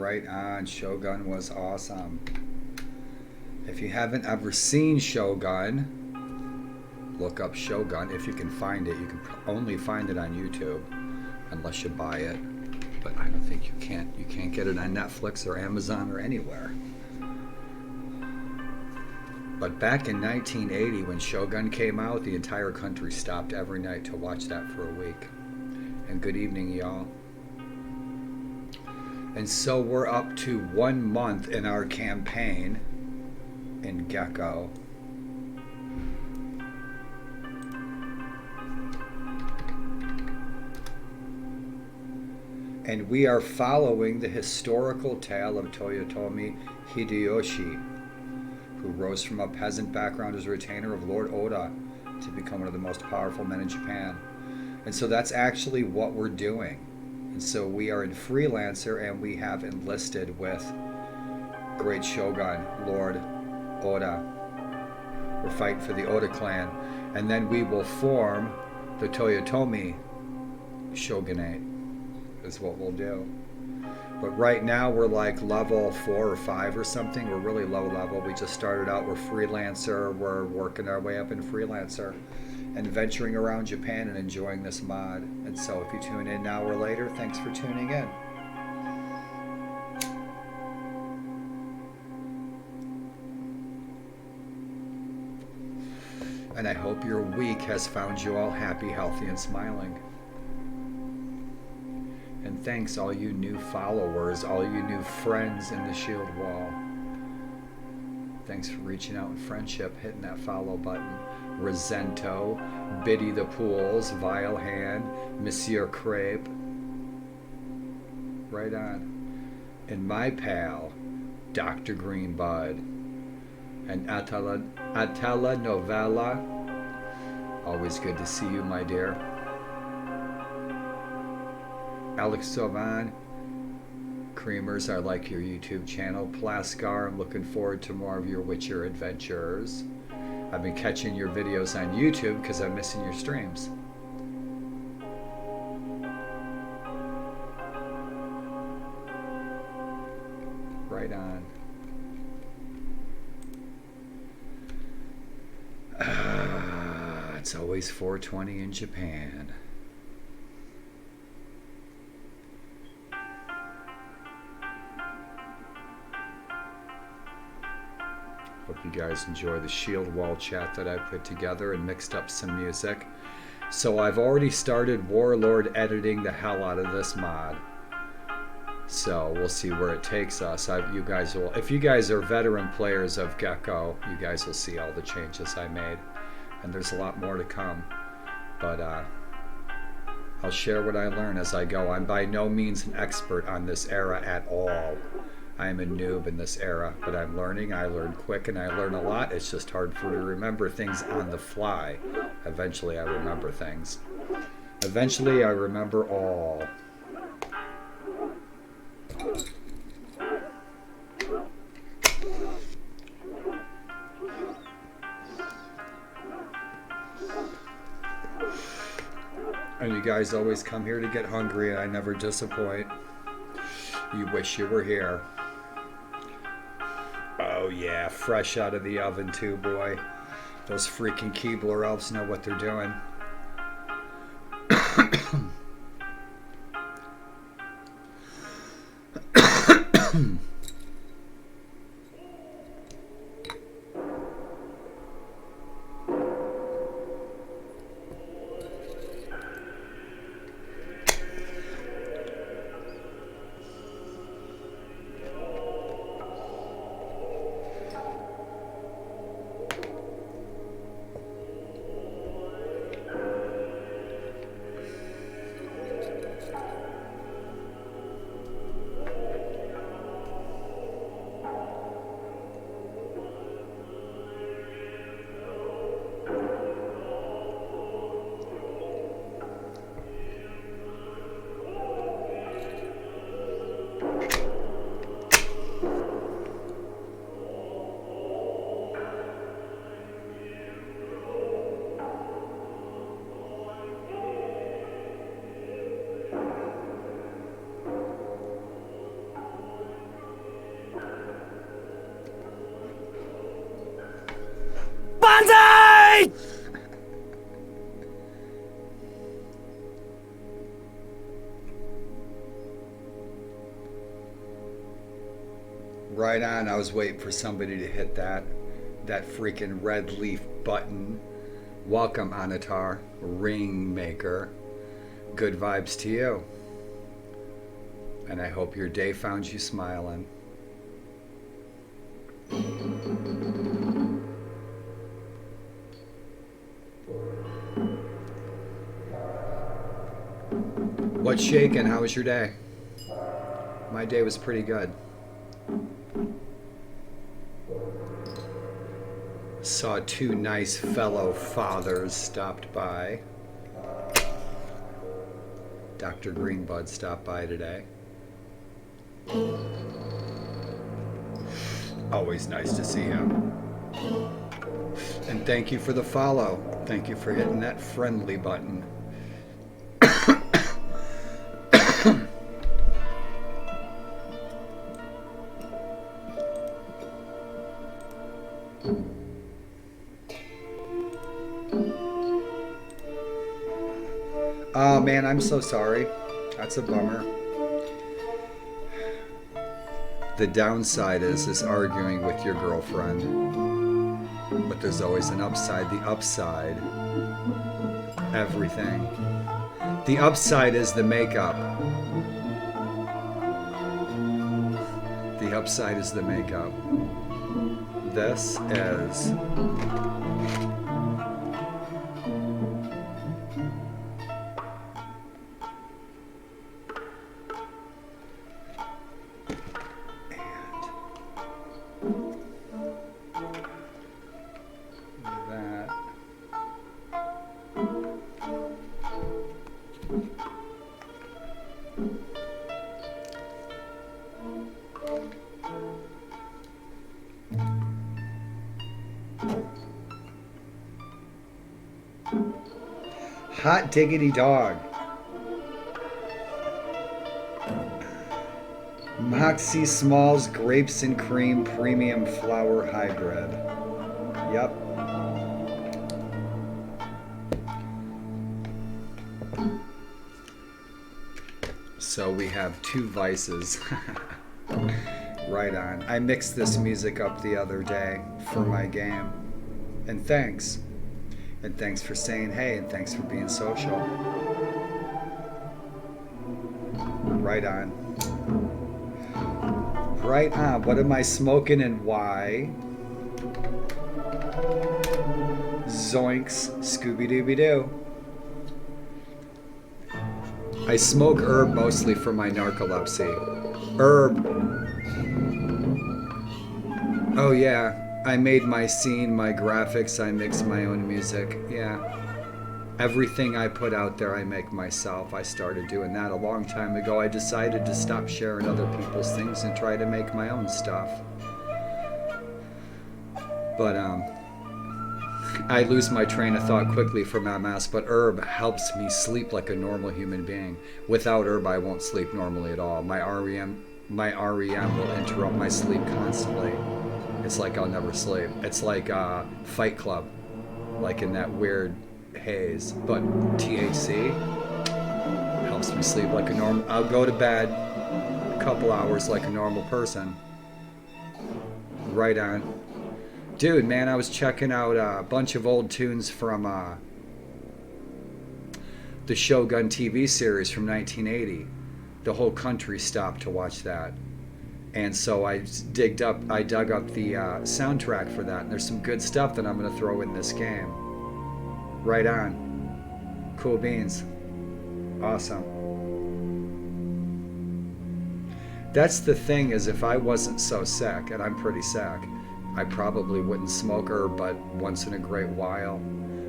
Right on. Shogun was awesome. If you haven't ever seen Shogun, look up Shogun if you can find it. You can only find it on YouTube unless you buy it. But I don't think you can't. You can't get it on Netflix or Amazon or anywhere. But back in 1980, when Shogun came out, the entire country stopped every night to watch that for a week. And good evening, y'all. And so we're up to 1 month in our campaign in Gecko. And we are following the historical tale of Toyotomi Hideyoshi, who rose from a peasant background as a retainer of Lord Oda to become one of the most powerful men in Japan. And so that's actually what we're doing. And so we are in Freelancer, and we have enlisted with Great Shogun, Lord Oda. We're fighting for the Oda clan. And then we will form the Toyotomi Shogunate, is what we'll do. But right now we're like level 4 or 5 or something. We're really low level. We just started out, we're Freelancer. We're working our way up in Freelancer and venturing around Japan and enjoying this mod. And so if you tune in now or later, thanks for tuning in. And I hope your week has found you all happy, healthy, and smiling. And thanks all you new followers, all you new friends in the Shield Wall. Thanks for reaching out in friendship, hitting that follow button. Resento, Biddy the Pools, Vile Hand, Monsieur Crepe. Right on. And my pal, Dr. Greenbud. And Atala Novella. Always good to see you, my dear. Alex Sovan, Creamers, I like your YouTube channel. Plascar, I'm looking forward to more of your Witcher adventures. I've been catching your videos on YouTube because I'm missing your streams. Right on. It's always 4:20 in Japan. Hope you guys enjoy the Shield Wall chat that I put together and mixed up some music. So I've already started Warlord editing the hell out of this mod. So we'll see where it takes us. You guys will, if you guys are veteran players of Gecko, you guys will see all the changes I made. And there's a lot more to come. But I'll share what I learn as I go. I'm by no means an expert on this era at all. I am a noob in this era, but I'm learning. I learn quick and I learn a lot. It's just hard for me to remember things on the fly. Eventually I remember things. Eventually I remember all. And you guys always come here to get hungry, and I never disappoint. You wish you were here. Oh yeah, fresh out of the oven too, boy. Those freaking Keebler elves know what they're doing. Right on. I was waiting for somebody to hit that freaking red leaf button. Welcome, Anatar, Ringmaker. Good vibes to you. And I hope your day found you smiling. What's shaking? How was your day? My day was pretty good. Saw two nice fellow fathers stopped by. Dr. Greenbud stopped by today. Always nice to see him. And thank you for the follow. Thank you for hitting that friendly button. Oh man, I'm so sorry. That's a bummer. The downside is arguing with your girlfriend. But there's always an upside. The upside, everything. The upside is the makeup. The upside is the makeup. This is... Hot diggity dog. Moxie Smalls Grapes and Cream Premium Flour Hybrid. Yep. So we have two vices. Right on. I mixed this music up the other day for my game. And thanks. And thanks for saying hey, and thanks for being social. Right on. Right on. What am I smoking and why? Zoinks. Scooby-Dooby-Doo. I smoke herb mostly for my narcolepsy. Herb. Oh yeah. I made my scene, my graphics, I mix my own music. Yeah. Everything I put out there, I make myself. I started doing that a long time ago. I decided to stop sharing other people's things and try to make my own stuff. But, I lose my train of thought quickly from MS, but herb helps me sleep like a normal human being. Without herb, I won't sleep normally at all. My REM will interrupt my sleep constantly. It's like I'll never sleep. It's like Fight Club, like in that weird haze. But THC helps me sleep like a normal. I'll go to bed a couple hours like a normal person. Right on. Dude, man, I was checking out a bunch of old tunes from the Shogun TV series from 1980. The whole country stopped to watch that. And so I dug up the soundtrack for that, and there's some good stuff that I'm going to throw in this game. Right on. Cool beans. Awesome. That's the thing, is if I wasn't so sick, and I'm pretty sick, I probably wouldn't smoke herb but once in a great while.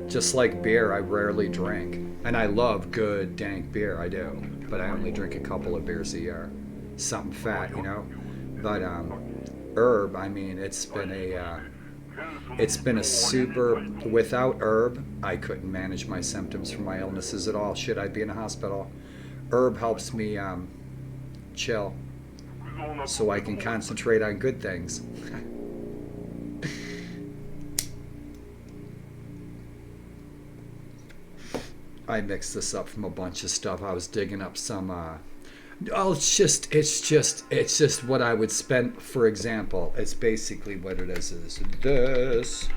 Just like beer, I rarely drink. And I love good, dank beer, I do. But I only drink a couple of beers a year. Something fat, you know? But herb, I mean, it's been a super. Without herb, I couldn't manage my symptoms from my illnesses at all. Should I be in a hospital? Herb helps me chill, so I can concentrate on good things. I mixed this up from a bunch of stuff. I was digging up some. Oh, it's just what I would spend. For example, it's basically what it is this.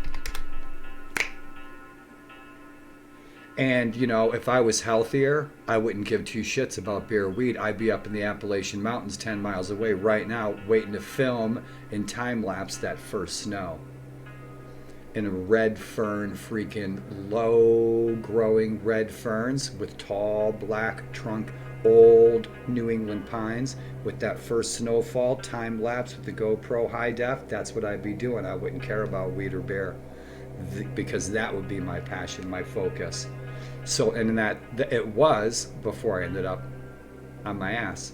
And, you know, if I was healthier, I wouldn't give two shits about beer or weed. I'd be up in the Appalachian Mountains 10 miles away right now waiting to film and time lapse that first snow. In a red fern, freaking low growing red ferns with tall black trunk, old New England pines with that first snowfall, time lapse with the GoPro high def. That's what I'd be doing. I wouldn't care about weed or beer because that would be my passion, my focus. So, and that it was before I ended up on my ass.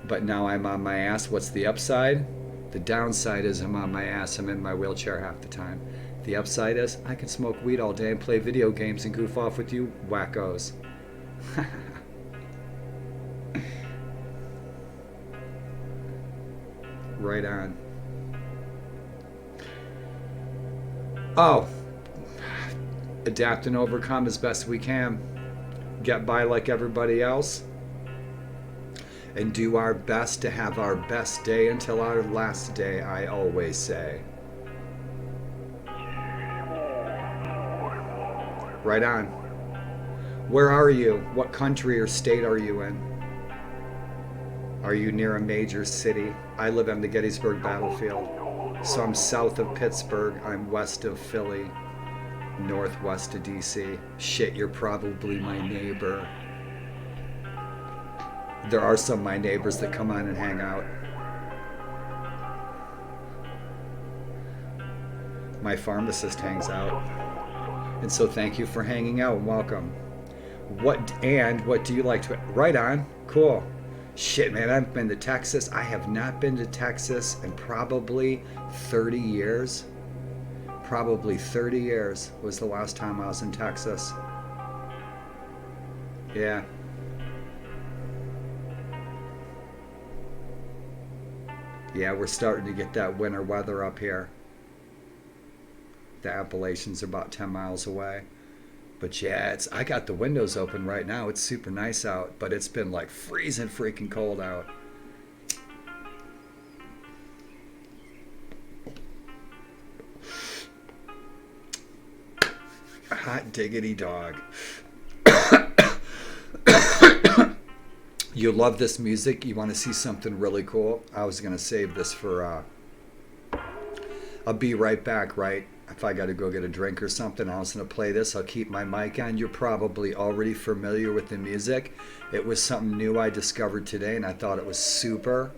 But now I'm on my ass. What's the upside? The downside is I'm on my ass. I'm in my wheelchair half the time. The upside is I can smoke weed all day and play video games and goof off with you wackos. Right on. Oh. Adapt and overcome as best we can. Get by like everybody else. And do our best to have our best day until our last day, I always say. Right on. Where are you? What country or state are you in? Are you near a major city? I live on the Gettysburg battlefield. So I'm south of Pittsburgh. I'm west of Philly. Northwest of DC. Shit, you're probably my neighbor. There are some of my neighbors that come on and hang out. My pharmacist hangs out. And so thank you for hanging out and welcome. What do you like to... Right on. Cool. Shit, man, I've been to Texas. I have not been to Texas in probably 30 years. Probably 30 years was the last time I was in Texas. Yeah. Yeah, we're starting to get that winter weather up here. The Appalachians are about 10 miles away. But yeah, I got the windows open right now. It's super nice out, but it's been like freezing freaking cold out. Hot diggity dog. You love this music? You want to see something really cool? I was going to save this for... I'll be right back, right? If I got to go get a drink or something, I was going to play this. I'll keep my mic on. You're probably already familiar with the music. It was something new I discovered today, and I thought it was super.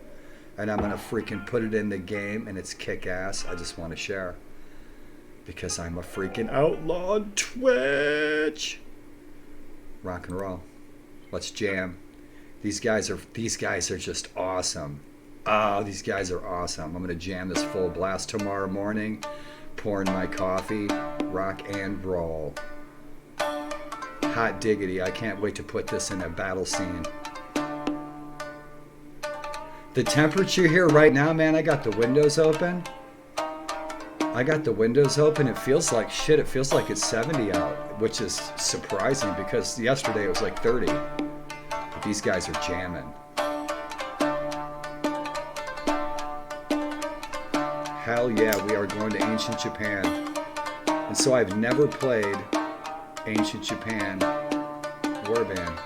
And I'm going to freaking put it in the game, and it's kick-ass. I just want to share. Because I'm a freaking outlaw on Twitch. Rock and roll. Let's jam. These guys are just awesome. Oh, these guys are awesome. I'm gonna jam this full blast tomorrow morning. Pouring my coffee. Rock and roll. Hot diggity. I can't wait to put this in a battle scene. The temperature here right now, man, I got the windows open. It feels like shit. It feels like it's 70 out, which is surprising because yesterday it was like 30. But these guys are jamming. Hell yeah, we are going to ancient Japan. And so I've never played ancient Japan warband.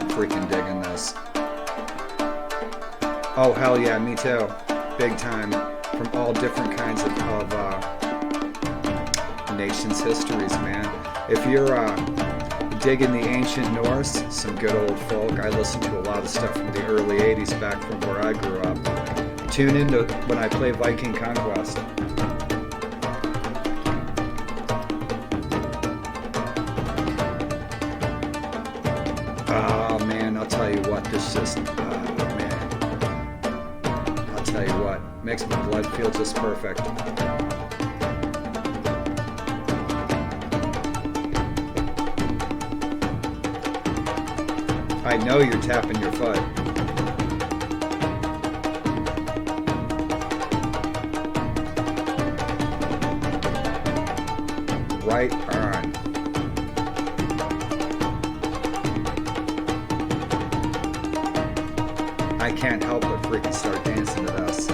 Freaking digging this. Oh hell yeah, me too. Big time. From all different kinds of nations' histories, man. If you're digging the ancient Norse, some good old folk. I listen to a lot of stuff from the early 80s back from where I grew up. Tune into when I play Viking Conquest. Oh man, I'll tell you what, this just, man. I'll tell you what, makes my blood feel just perfect. I know you're tapping your foot. Right on. I can't help but freaking start dancing to this.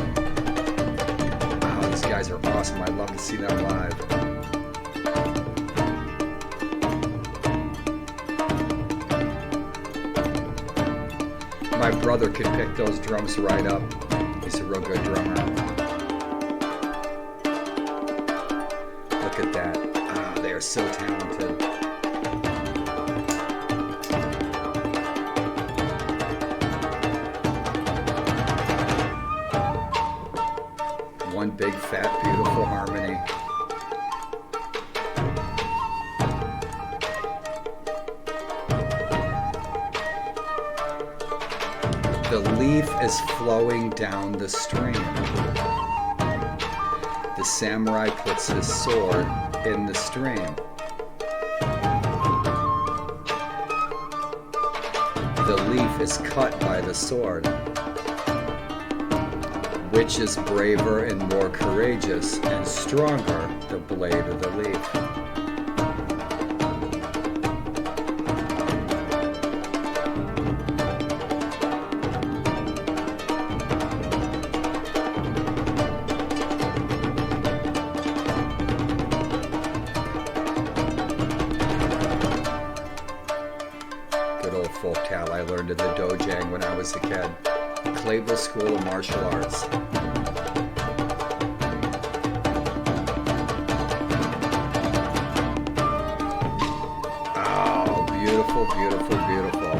Wow, these guys are awesome. I'd love to see them live. My brother could pick those drums right up. He's a real good drummer. Look at that. Ah, they are so talented. One big, fat, beautiful harmony. The leaf is flowing down the stream. The samurai puts his sword in the stream. The leaf is cut by the sword. Which is braver and more courageous and stronger, the blade or the leaf? Good old folk tale I learned in the dojang when I was a kid. Clayville School of Martial Arts. Oh, beautiful, beautiful, beautiful.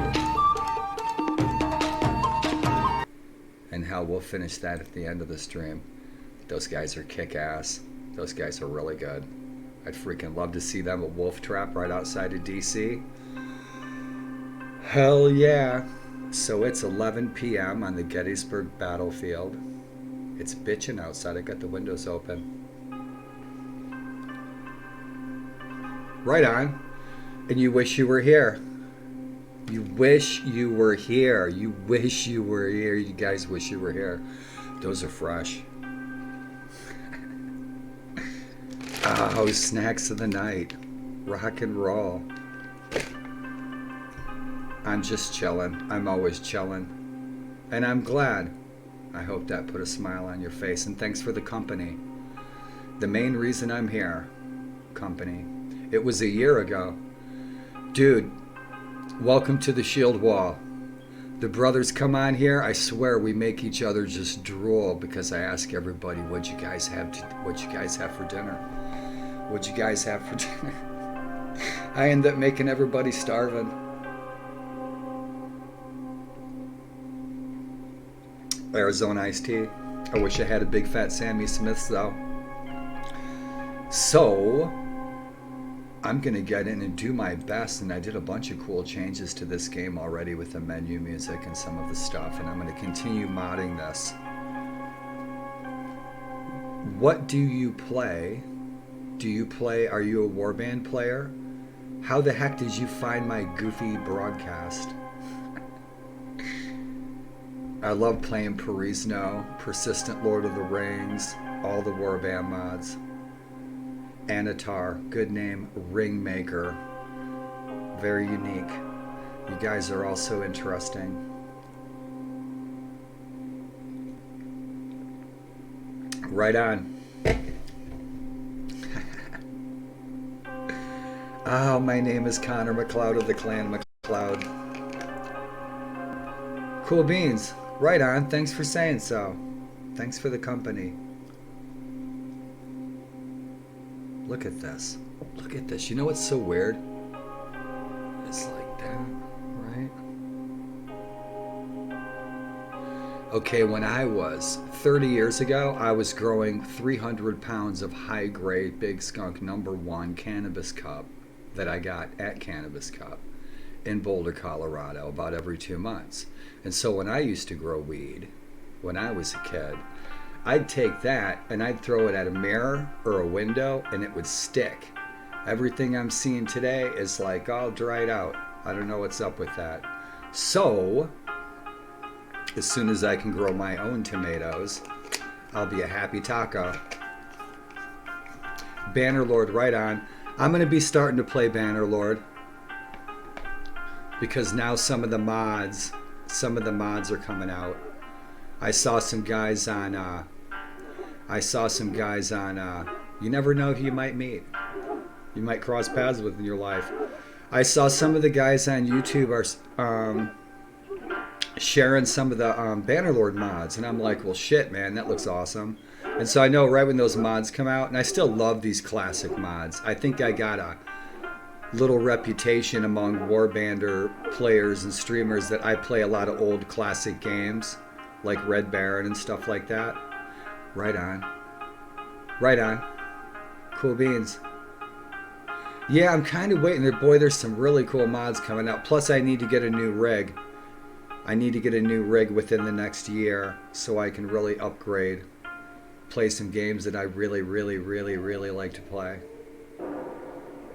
And how we'll finish that at the end of the stream. Those guys are kick-ass. Those guys are really good. I'd freaking love to see them at Wolf Trap right outside of DC. Hell yeah. So it's 11 p.m. on the Gettysburg battlefield. It's bitching outside. I got the windows open. Right on. And you wish you were here. You wish you were here. You wish you were here. You guys wish you were here. Those are fresh. Oh, snacks of the night. Rock and roll. I'm just chilling. I'm always chilling. And I'm glad. I hope that put a smile on your face. And thanks for the company. The main reason I'm here, company. It was a year ago. Dude, welcome to the Shield Wall. The brothers come on here. I swear we make each other just drool because I ask everybody, what'd you guys have for dinner? What'd you guys have for dinner? I end up making everybody starving. Arizona iced tea. I wish I had a big fat Sammy Smith's though. So I'm gonna get in and do my best, and I did a bunch of cool changes to this game already with the menu music and some of the stuff, and I'm gonna continue modding this. What do you play? Are you a warband player? How the heck did you find my goofy broadcast? I love playing Parisno, Persistent Lord of the Rings, all the warband mods. Anatar, good name, Ringmaker, very unique. You guys are all so interesting. Right on. Oh, my name is Connor McLeod of the Clan McLeod. Cool beans. Right on. Thanks for saying so. Thanks for the company. Look at this. Look at this. You know what's so weird? It's like that, right? Okay, when I was 30 years ago, I was growing 300 pounds of high-grade Big Skunk #1 cannabis cup that I got at Cannabis Cup in Boulder, Colorado, about every 2 months. And so when I used to grow weed, when I was a kid, I'd take that and I'd throw it at a mirror or a window and it would stick. Everything I'm seeing today is like all dried out. I don't know what's up with that. So, as soon as I can grow my own tomatoes, I'll be a happy taco. Bannerlord, right on. I'm going to be starting to play Bannerlord because now some of the mods are coming out. I saw some guys on you never know who you might meet. You might cross paths with in your life. I saw some of the guys on YouTube are sharing some of the Bannerlord mods, and I'm like, well, shit, man, that looks awesome. And so I know right when those mods come out, and I still love these classic mods. I think I got a little reputation among Warbander players and streamers that I play a lot of old classic games, like Red Baron and stuff like that. Right on. Right on. Cool beans. Yeah, I'm kind of waiting. Boy, there's some really cool mods coming out. Plus, I need to get a new rig. I need to get a new rig within the next year so I can really upgrade. Play some games that I really, really, really, really like to play.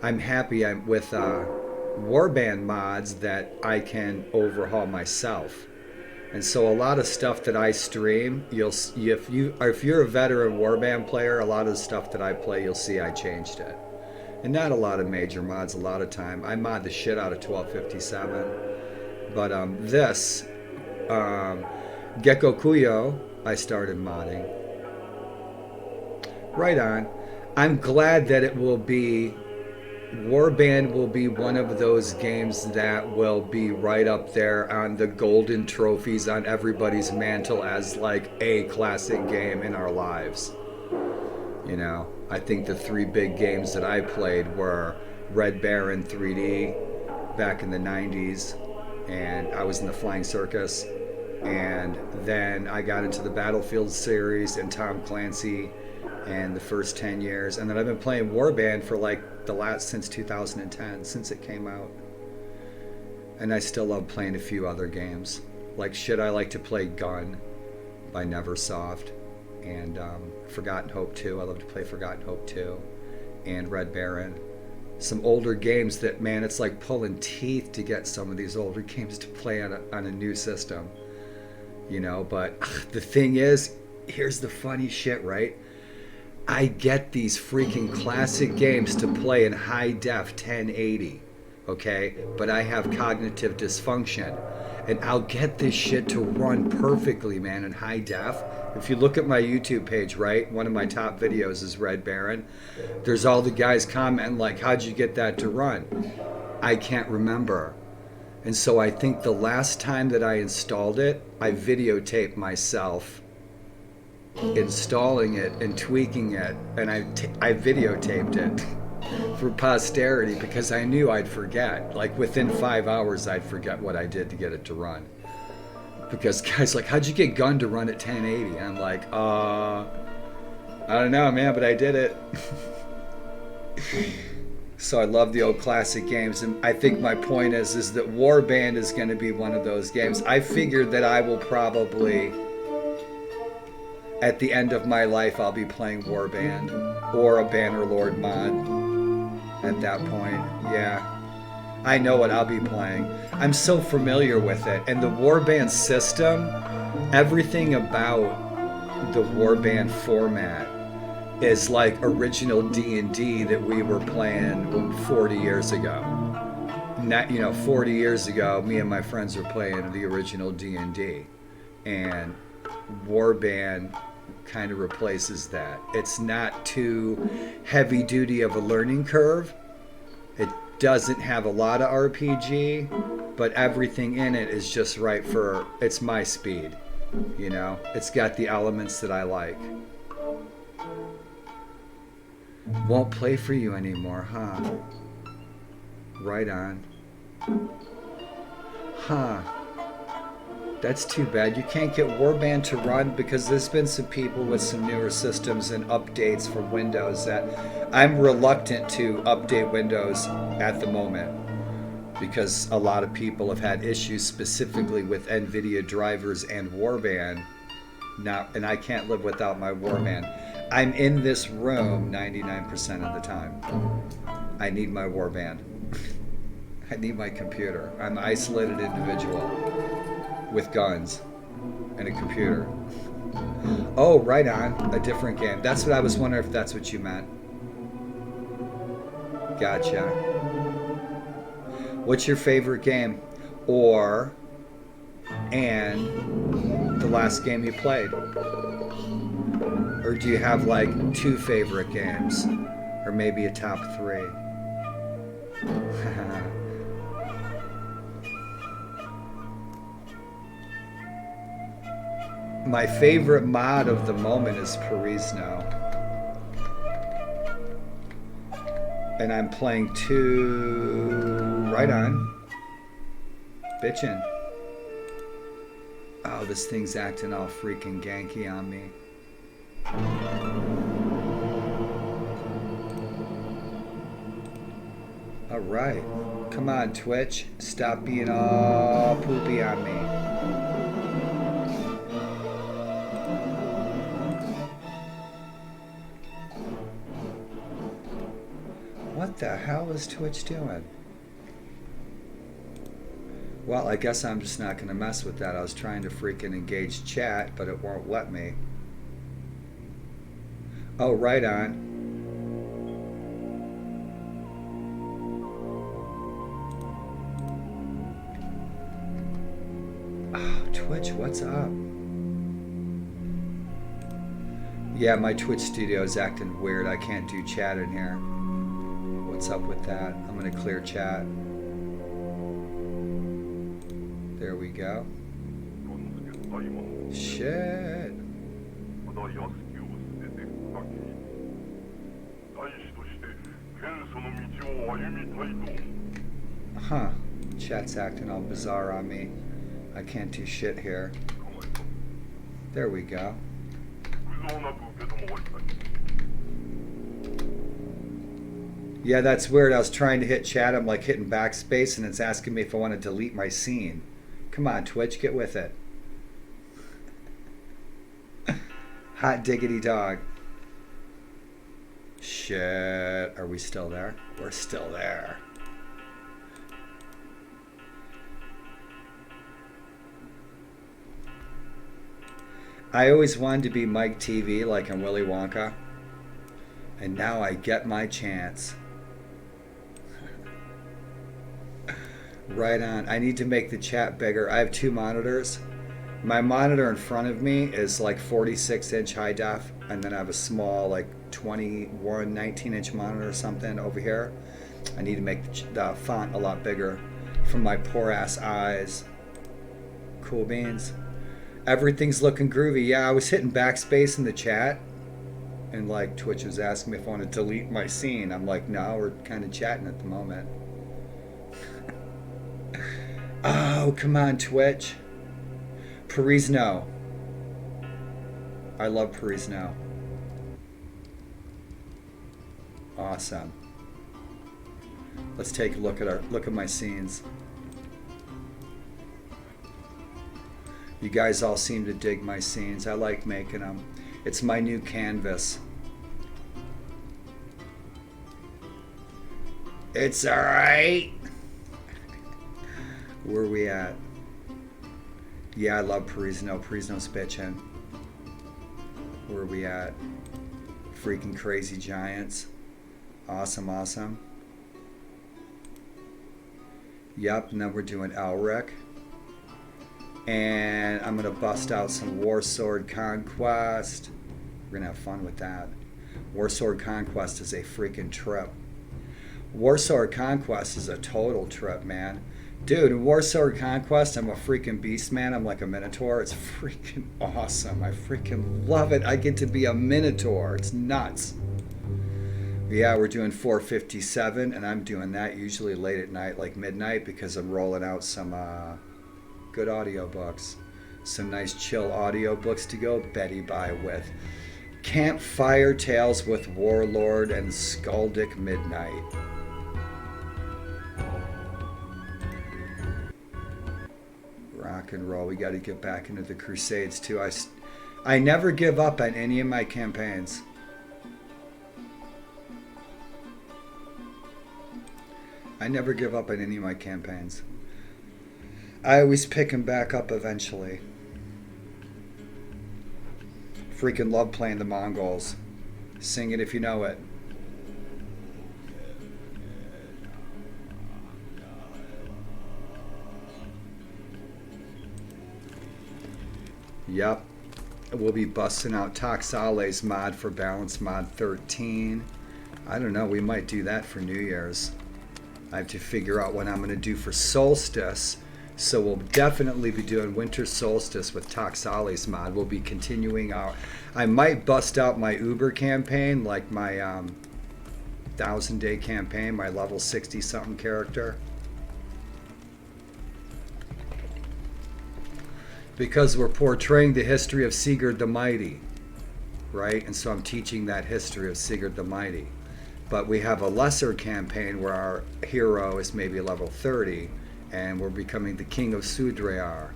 I'm happy with Warband mods that I can overhaul myself. And so a lot of stuff that I stream, if you're a veteran Warband player, a lot of the stuff that I play, you'll see I changed it. And not a lot of major mods a lot of time. I mod the shit out of 1257. But this Gekokujo, I started modding. Right on. I'm glad that it will be, Warband will be one of those games that will be right up there on the golden trophies on everybody's mantle as like a classic game in our lives. You know, I think the three big games that I played were Red Baron 3D back in the 90s, and I was in the Flying Circus, and then I got into the Battlefield series and Tom Clancy and the first 10 years, and then I've been playing Warband for like the last since 2010, since it came out. And I still love playing a few other games. Like shit, I like to play Gun by Neversoft, and Forgotten Hope 2. I love to play Forgotten Hope 2 and Red Baron. Some older games that, man, it's like pulling teeth to get some of these older games to play on a new system. You know, but the thing is, here's the funny shit, right? I get these freaking classic games to play in high def 1080, okay? But I have cognitive dysfunction, and I'll get this shit to run perfectly, man, in high def. If you look at my YouTube page, right, one of my top videos is Red Baron. There's all the guys commenting like, how'd you get that to run? I can't remember. And so I think the last time that I installed it, I videotaped myself installing it and tweaking it, and I videotaped it for posterity because I knew I'd forget. Like within 5 hours I'd forget what I did to get it to run, because guys like, how'd you get Gun to run at 1080? And I'm like, I don't know, man, but I did it. So I love the old classic games, and I think my point is that Warband is going to be one of those games. I figured that I will probably, at the end of my life, I'll be playing Warband or a Bannerlord mod at that point. Yeah, I know what I'll be playing. I'm so familiar with it. And the Warband system, everything about the Warband format is like original D&D that we were playing 40 years ago. Not, 40 years ago, me and my friends were playing the original D&D. And Warband kind of replaces that. It's not too heavy duty of a learning curve. It doesn't have a lot of RPG, but everything in it is just right for, it's my speed. It's got the elements that I like. Won't play for you anymore, huh? Right on. Huh. That's too bad. You can't get Warband to run because there's been some people with some newer systems and updates for Windows that I'm reluctant to update Windows at the moment, because a lot of people have had issues specifically with NVIDIA drivers and Warband. And I can't live without my Warband. I'm in this room 99% of the time. I need my Warband. I need my computer. I'm an isolated individual with guns and a computer. Oh, right on. A different game. That's what I was wondering, if that's what you meant. Gotcha. What's your favorite game? And the last game you played? Or do you have like 2 favorite games? Or maybe a top 3? My favorite mod of the moment is Parisno. And I'm playing 2... Right on. Bitchin'. Oh, this thing's acting all freaking ganky on me. Alright. Come on, Twitch. Stop being all poopy on me. What the hell is Twitch doing? Well, I guess I'm just not going to mess with that. I was trying to freaking engage chat, but it won't let me. Oh, right on. Oh, Twitch, what's up? Yeah, my Twitch studio is acting weird. I can't do chat in here. What's up with that? I'm going to clear chat. There we go. Shit. Huh. Chat's acting all bizarre on me. I can't do shit here. There we go. Yeah, that's weird. I was trying to hit chat. I'm like hitting backspace and it's asking me if I want to delete my scene. Come on, Twitch, get with it. Hot diggity dog. Shit. Are we still there? We're still there. I always wanted to be Mike TV like in Willy Wonka. And now I get my chance. Right on. I need to make the chat bigger. I have 2 monitors. My monitor in front of me is like 46-inch high def, and then I have a small like 19-inch monitor or something over here. I need to make the font a lot bigger for my poor ass eyes. Cool beans. Everything's looking groovy. Yeah, I was hitting backspace in the chat, and like Twitch was asking me if I want to delete my scene. I'm like, no, we're kind of chatting at the moment. Oh, come on, Twitch. Parisno. I love Parisno. Awesome. Let's take a look at my scenes. You guys all seem to dig my scenes. I like making them. It's my new canvas. It's alright. Where are we at? Yeah, I love Parisno. Parisno's bitchin'. Where are we at? Freaking Crazy Giants. Awesome, awesome. Yep, and then we're doing Elric. And I'm going to bust out some Warsword Conquest. We're going to have fun with that. Warsword Conquest is a freaking trip. Warsword Conquest is a total trip, man. Dude, in Warsword Conquest, I'm a freaking beast, man. I'm like a Minotaur. It's freaking awesome. I freaking love it. I get to be a Minotaur. It's nuts. Yeah, we're doing 457, and I'm doing that usually late at night, like midnight, because I'm rolling out some good audiobooks. Some nice chill audiobooks to go Betty by with. Campfire Tales with Warlord and Skaldic Midnight. Rock and roll. We got to get back into the Crusades too. I never give up on any of my campaigns. I never give up on any of my campaigns. I always pick them back up eventually. Freaking love playing the Mongols. Sing it if you know it. Yep. We'll be busting out Toxale's mod for Balance Mod 13. I don't know, we might do that for New Year's. I have to figure out what I'm going to do for Solstice. So we'll definitely be doing Winter Solstice with Toxale's mod. We'll be continuing our... I might bust out my Uber campaign, like my 1,000-day campaign, my level 60-something character. Because we're portraying the history of Sigurd the Mighty, right? And so I'm teaching that history of Sigurd the Mighty. But we have a lesser campaign where our hero is maybe level 30, and we're becoming the King of Sudreyar.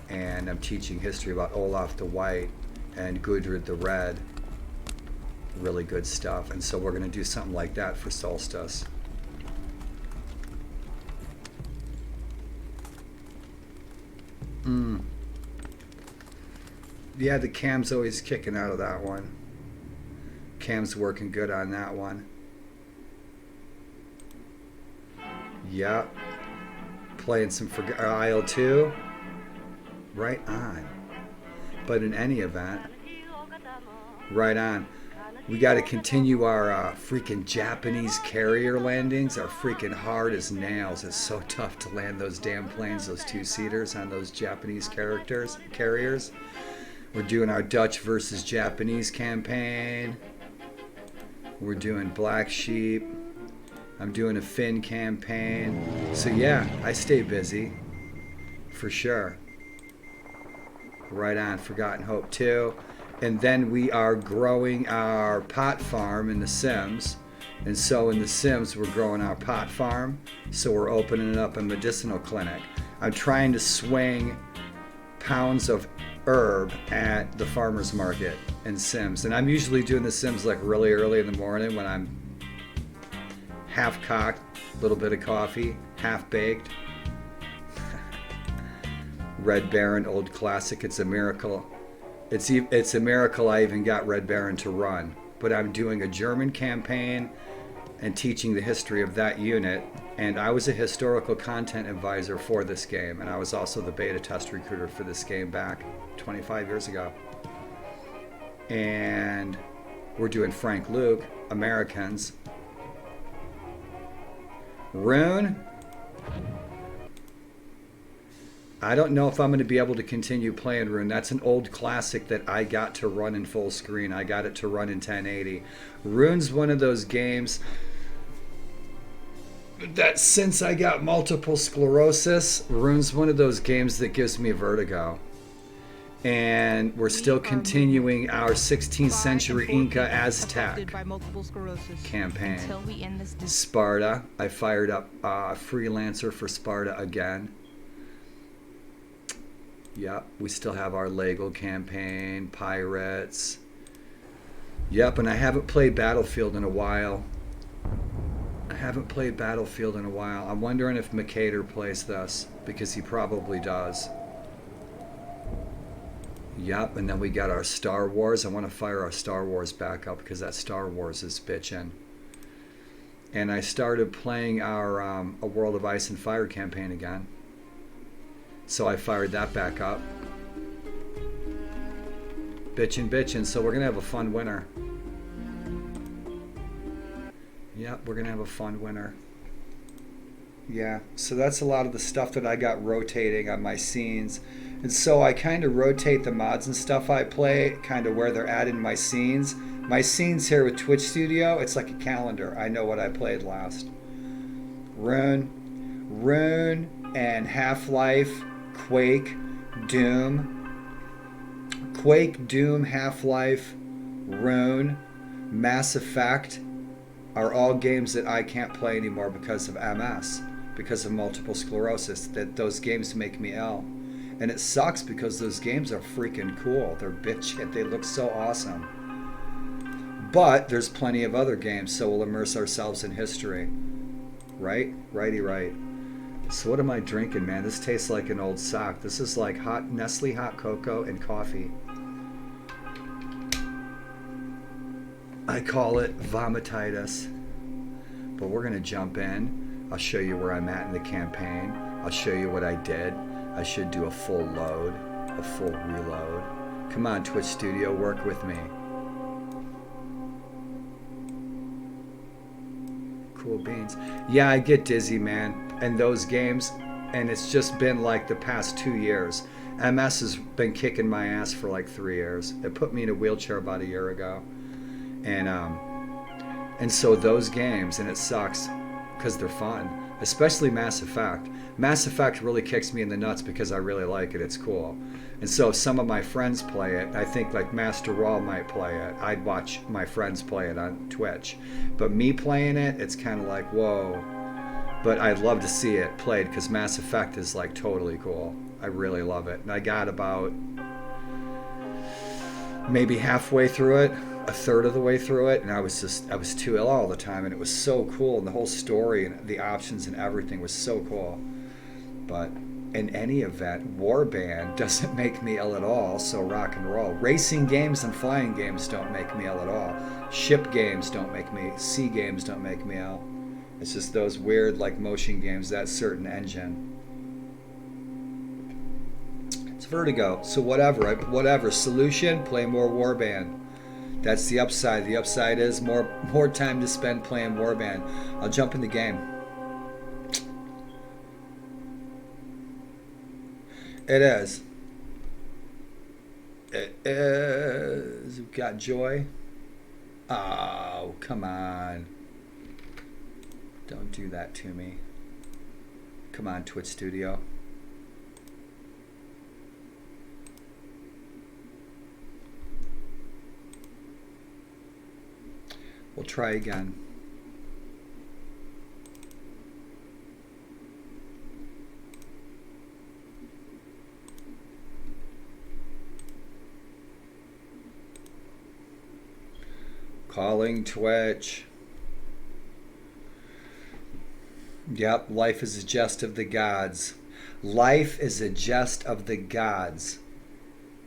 And I'm teaching history about Olaf the White and Gudrid the Red. Really good stuff. And so we're going to do something like that for Solstice. Yeah, the cam's always kicking out of that one. Cam's working good on that one. Yep. Playing some IL2. Right on. But in any event, right on. We got to continue our freaking Japanese carrier landings. Are freaking hard as nails. It's so tough to land those damn planes, those two-seaters on those Japanese carriers. We're doing our Dutch versus Japanese campaign. We're doing Black Sheep. I'm doing a Finn campaign. So yeah, I stay busy. For sure. Right on. Forgotten Hope 2. And then we are growing our pot farm in The Sims. And so in The Sims, we're growing our pot farm. So we're opening up a medicinal clinic. I'm trying to swing pounds of herb at the farmer's market in Sims. And I'm usually doing The Sims like really early in the morning when I'm half cocked, a little bit of coffee, half baked. Red Baron, old classic. It's a miracle. It's a miracle I even got Red Baron to run. But I'm doing a German campaign and teaching the history of that unit. And I was a historical content advisor for this game. And I was also the beta test recruiter for this game back 25 years ago. And we're doing Frank Luke, Americans. Rune. I don't know if I'm going to be able to continue playing Rune. That's an old classic that I got to run in full screen. I got it to run in 1080. Rune's one of those games that since I got multiple sclerosis, Rune's one of those games that gives me vertigo. And we're still continuing our 16th century Inca Aztec campaign. Sparta. I fired up Freelancer for Sparta again. Yep, we still have our Lego campaign, Pirates. Yep, and I haven't played Battlefield in a while. I'm wondering if Makader plays this, because he probably does. Yep, and then we got our Star Wars. I want to fire our Star Wars back up, because that Star Wars is bitchin'. And I started playing our A World of Ice and Fire campaign again. So I fired that back up. Bitchin'. So we're going to have a fun winter. Yep, we're going to have a fun winter. Yeah, so that's a lot of the stuff that I got rotating on my scenes. And so I kind of rotate the mods and stuff I play, kind of where they're at in my scenes. My scenes here with Twitch Studio, it's like a calendar. I know what I played last. Rune and Half-Life, Quake, Doom, Half-Life, Rune, Mass Effect are all games that I can't play anymore because of MS, because of multiple sclerosis. That those games make me ill. And it sucks because those games are freaking cool. They're bitchin'. They look so awesome. But there's plenty of other games, so we'll immerse ourselves in history. Right? Righty right. So what am I drinking, man? This tastes like an old sock. This is like hot Nestle hot cocoa and coffee. I call it vomititis. But we're going to jump in. I'll show you where I'm at in the campaign. I'll show you what I did. I should do a full load. a full reload. Come on, Twitch Studio, work with me. Cool beans. Yeah, I get dizzy, man. And those games, and it's just been like the past 2 years. MS has been kicking my ass for like 3 years. It put me in a wheelchair about a year ago. And so those games, and it sucks because they're fun, especially Mass Effect. Mass Effect really kicks me in the nuts because I really like it. It's cool. And so if some of my friends play it, I think like Master Raw might play it. I'd watch my friends play it on Twitch. But me playing it, it's kind of like, whoa. But I'd love to see it played because Mass Effect is like totally cool. I really love it. And I got about maybe halfway through it, a third of the way through it, and I was too ill all the time, and it was so cool, and the whole story and the options and everything was so cool. But in any event, Warband doesn't make me ill at all, so rock and roll. Racing games and flying games don't make me ill at all. Ship games don't make me, sea games don't make me ill. It's just those weird like motion games, that certain engine. It's Vertigo, so whatever. Solution, play more Warband. That's the upside. The upside is more time to spend playing Warband. I'll jump in the game. It is. It is. We've got Joy. Oh, come on. Don't do that to me. Come on, Twitch Studio. We'll try again. Calling Twitch. Yep, life is a jest of the gods. Life is a jest of the gods.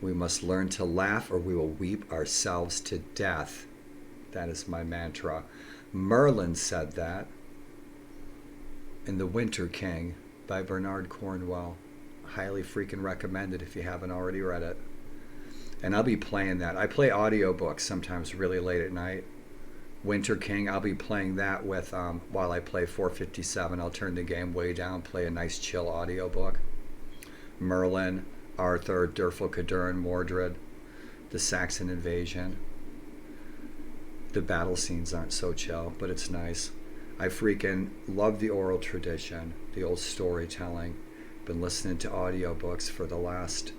We must learn to laugh or we will weep ourselves to death. That is my mantra. Merlin said that in The Winter King by Bernard Cornwell. Highly freaking recommended if you haven't already read it. And I'll be playing that. I play audiobooks sometimes really late at night. Winter King, I'll be playing that with while I play 457. I'll turn the game way down, play a nice chill audiobook. Merlin, Arthur, Durfal Caduran, Mordred, the Saxon invasion. The battle scenes aren't so chill, but it's nice. I freaking love the oral tradition, the old storytelling. Been listening to audiobooks for the last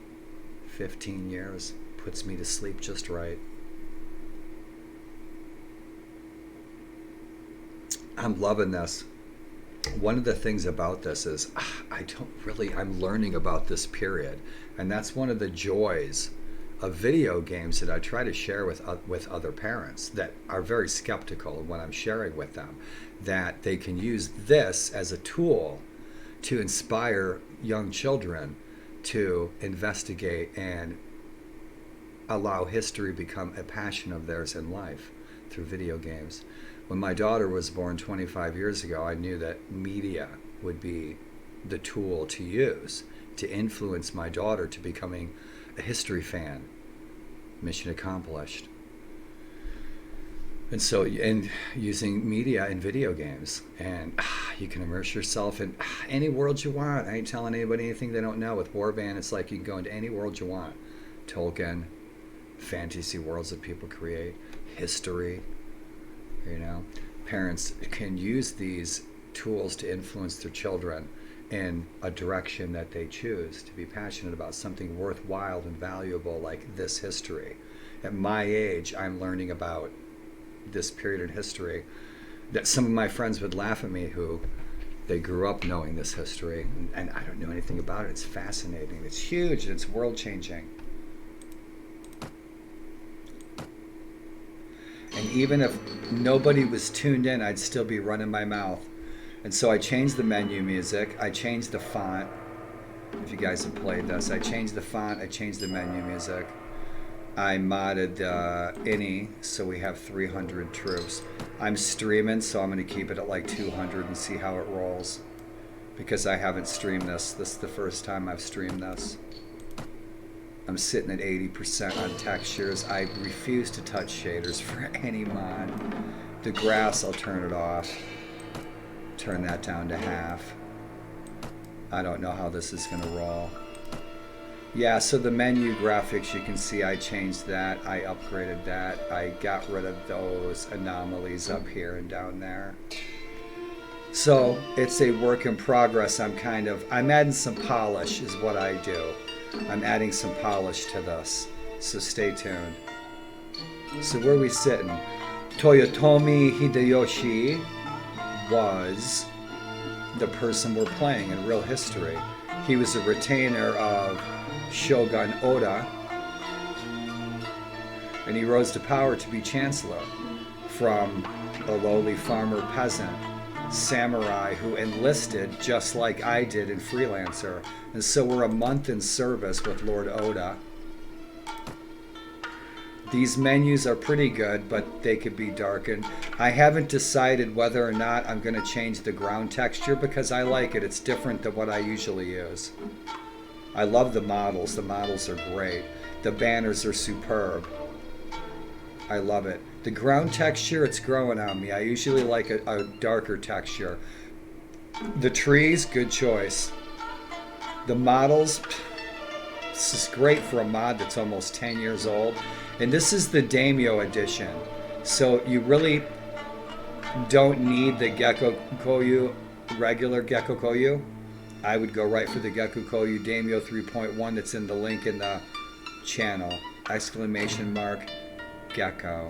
15 years. Puts me to sleep just right. I'm loving this. One of the things about this is I'm learning about this period. And that's one of the joys of video games that I try to share with other parents that are very skeptical of what I'm sharing with them, that they can use this as a tool to inspire young children to investigate and allow history become a passion of theirs in life through video games. When my daughter was born 25 years ago, I knew that media would be the tool to use to influence my daughter to becoming a history fan. Mission accomplished. And so, and using media in video games, and you can immerse yourself in any world you want. I ain't telling anybody anything they don't know. With Warband, it's like you can go into any world you want. Tolkien, fantasy worlds that people create, history, Parents can use these tools to influence their children in a direction that they choose, to be passionate about something worthwhile and valuable like this history. At my age, I'm learning about this period in history that some of my friends would laugh at me who they grew up knowing this history, and I don't know anything about it. It's fascinating. It's huge. It's world-changing. And even if nobody was tuned in, I'd still be running my mouth. And so I changed the menu music. I changed the font. If you guys have played this, I changed the font. I changed the menu music. I modded INI, so we have 300 troops. I'm streaming, so I'm going to keep it at like 200 and see how it rolls. Because I haven't streamed this. This is the first time I've streamed this. I'm sitting at 80% on textures. I refuse to touch shaders for any mod. The grass, I'll turn it off. Turn that down to half. I don't know how this is going to roll. Yeah, so the menu graphics, you can see I changed that. I upgraded that. I got rid of those anomalies up here and down there. So it's a work in progress. I'm adding some polish is what I do. I'm adding some polish to this. So stay tuned. So where are we sitting? Toyotomi Hideyoshi was the person we're playing in real history. He was a retainer of Shogun Oda, and he rose to power to be chancellor from a lowly farmer peasant samurai who enlisted just like I did in Freelancer. And so we're a month in service with Lord Oda. These menus are pretty good, but they could be darkened. I haven't decided whether or not I'm going to change the ground texture because I like it. It's different than what I usually use. I love the models. The models are great. The banners are superb. I love it. The ground texture, it's growing on me. I usually like a darker texture. The trees, good choice. The models, this is great for a mod that's almost 10 years old. And this is the Daimyo edition. So you really don't need the Gekokujo, regular Gekokujo. I would go right for the Gekokujo Daimyo 3.1 that's in the link in the channel. Exclamation mark, Gecko.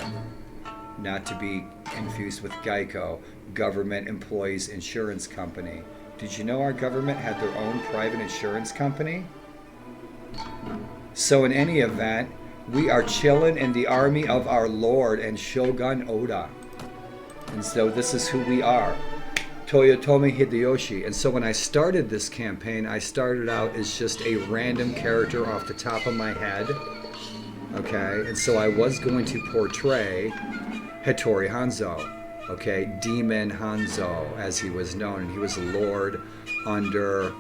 Not to be confused with Geico, Government Employees Insurance Company. Did you know our government had their own private insurance company? So in any event, we are chilling in the army of our Lord and Shogun Oda. And so this is who we are. Toyotomi Hideyoshi. And so when I started this campaign, I started out as just a random character off the top of my head. Okay, and so I was going to portray Hattori Hanzo. Okay, Demon Hanzo, as he was known. And he was a lord under,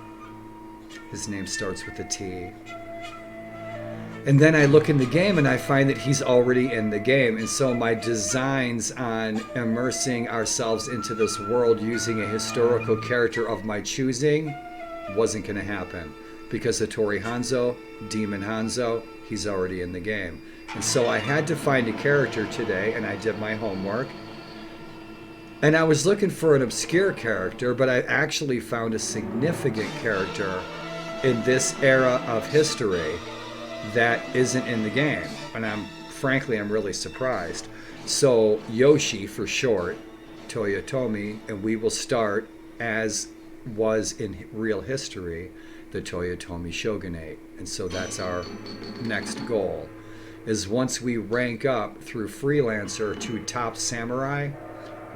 his name starts with a T. And then I look in the game and I find that he's already in the game. And so my designs on immersing ourselves into this world using a historical character of my choosing wasn't going to happen. Because Hattori Hanzo, Demon Hanzo, he's already in the game. And so I had to find a character today, and I did my homework. And I was looking for an obscure character, but I actually found a significant character in this era of history that isn't in the game. And I'm really surprised. So Yoshi for short, Toyotomi, and we will start as was in real history, the Toyotomi Shogunate. And so that's our next goal, is once we rank up through Freelancer to top samurai,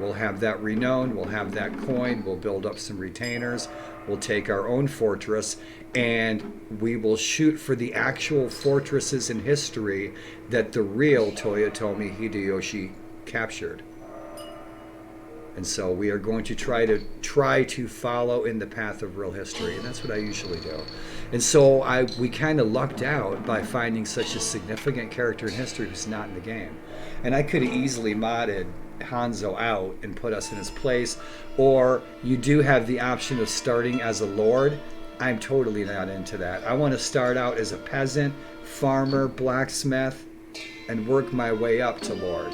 we'll have that renown, we'll have that coin, we'll build up some retainers, we'll take our own fortress, and we will shoot for the actual fortresses in history that the real Toyotomi Hideyoshi captured. And so we are going to try to follow in the path of real history, and that's what I usually do. And so we kind of lucked out by finding such a significant character in history who's not in the game. And I could have easily modded Hanzo out and put us in his place, or you do have the option of starting as a lord. I'm totally not into that. I want to start out as a peasant, farmer, blacksmith, and work my way up to lord.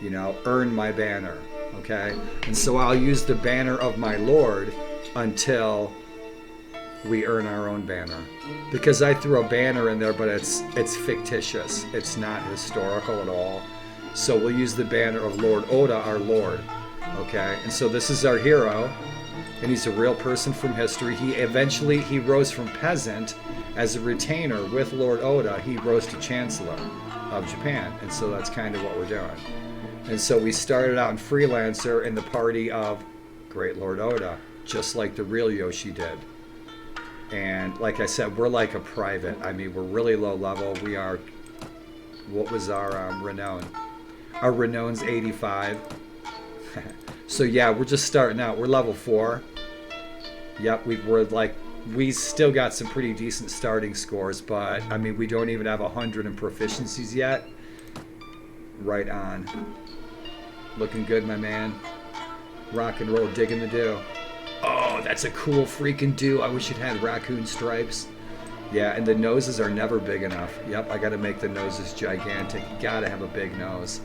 You know, earn my banner. Okay, and so I'll use the banner of my lord until we earn our own banner, because I threw a banner in there, but it's fictitious. It's not historical at all. So we'll use the banner of Lord Oda, our lord. Okay, and so this is our hero, and he's a real person from history. He rose from peasant as a retainer with Lord Oda. He rose to chancellor of Japan, and so that's kind of what we're doing. And so we started out in Freelancer in the party of Great Lord Oda, just like the real Yoshi did. And like I said, we're like a private. I mean, we're really low level. We are, what was our renown? Our renown's 85. So yeah, we're just starting out. We're level 4. Yep, we're like we still got some pretty decent starting scores, but I mean, we don't even have 100 in proficiencies yet. Right on. Looking good, my man. Rock and roll, digging the do. Oh, that's a cool freaking do. I wish it had raccoon stripes. Yeah, and the noses are never big enough. Yep, I gotta make the noses gigantic. You gotta have a big nose.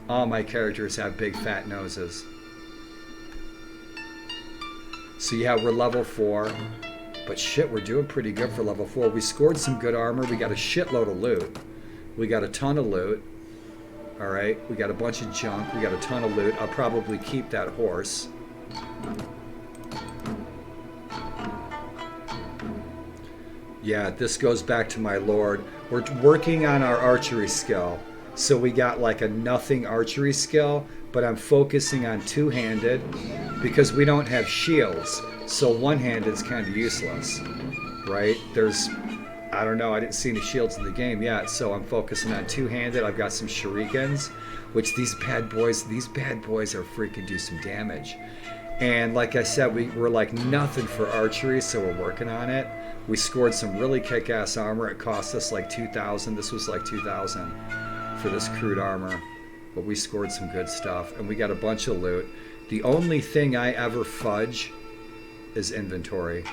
All my characters have big fat noses. So yeah, we're level 4. But shit, we're doing pretty good for level 4. We scored some good armor. We got a shitload of loot. We got a ton of loot. Alright, we got a bunch of junk. We got a ton of loot. I'll probably keep that horse. Yeah, this goes back to my lord. We're working on our archery skill. So we got like a nothing archery skill, but I'm focusing on two-handed because we don't have shields. So one-handed is kind of useless, right? There's, I don't know, I didn't see any shields in the game yet, so I'm focusing on two-handed. I've got some shurikens, which these bad boys are freaking do some damage. And like I said, we're like nothing for archery, so we're working on it. We scored some really kick-ass armor. It cost us like 2,000. This was like 2,000 for this crude armor. But we scored some good stuff, and we got a bunch of loot. The only thing I ever fudge is inventory,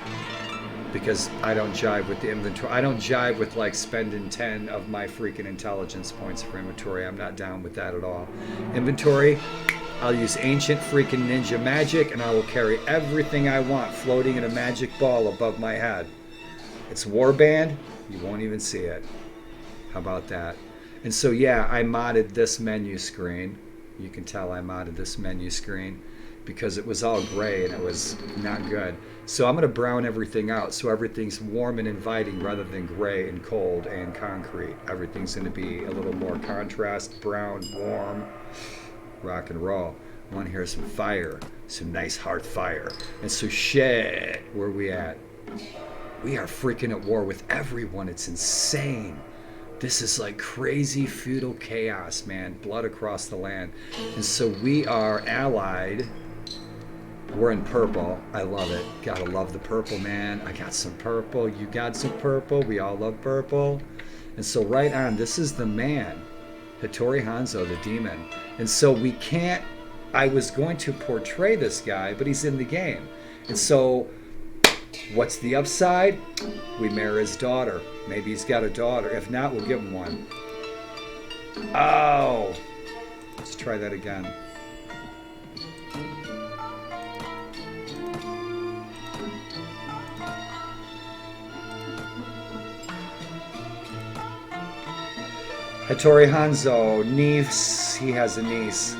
because I don't jive with the inventory. I don't jive with like spending 10 of my freaking intelligence points for inventory. I'm not down with that at all. Inventory, I'll use ancient freaking ninja magic, and I will carry everything I want floating in a magic ball above my head. It's warband, you won't even see it. How about that? And so yeah, I modded this menu screen. You can tell I modded this menu screen because it was all gray and it was not good. So I'm going to brown everything out so everything's warm and inviting rather than gray and cold and concrete. Everything's going to be a little more contrast, brown, warm, rock and roll. I want to hear some fire, some nice hard fire. And so shit, where are we at? We are freaking at war with everyone. It's insane. This is like crazy feudal chaos, man. Blood across the land. And so we are allied. We're in purple. I love it. Gotta love the purple, man. I got some purple. You got some purple. We all love purple. And so right on, this is the man. Hattori Hanzo, the demon. And so we can't, I was going to portray this guy, but he's in the game. And so what's the upside? We marry his daughter. Maybe he's got a daughter. If not, we'll give him one. Oh! Let's try that again. Hattori Hanzo, niece, he has a niece,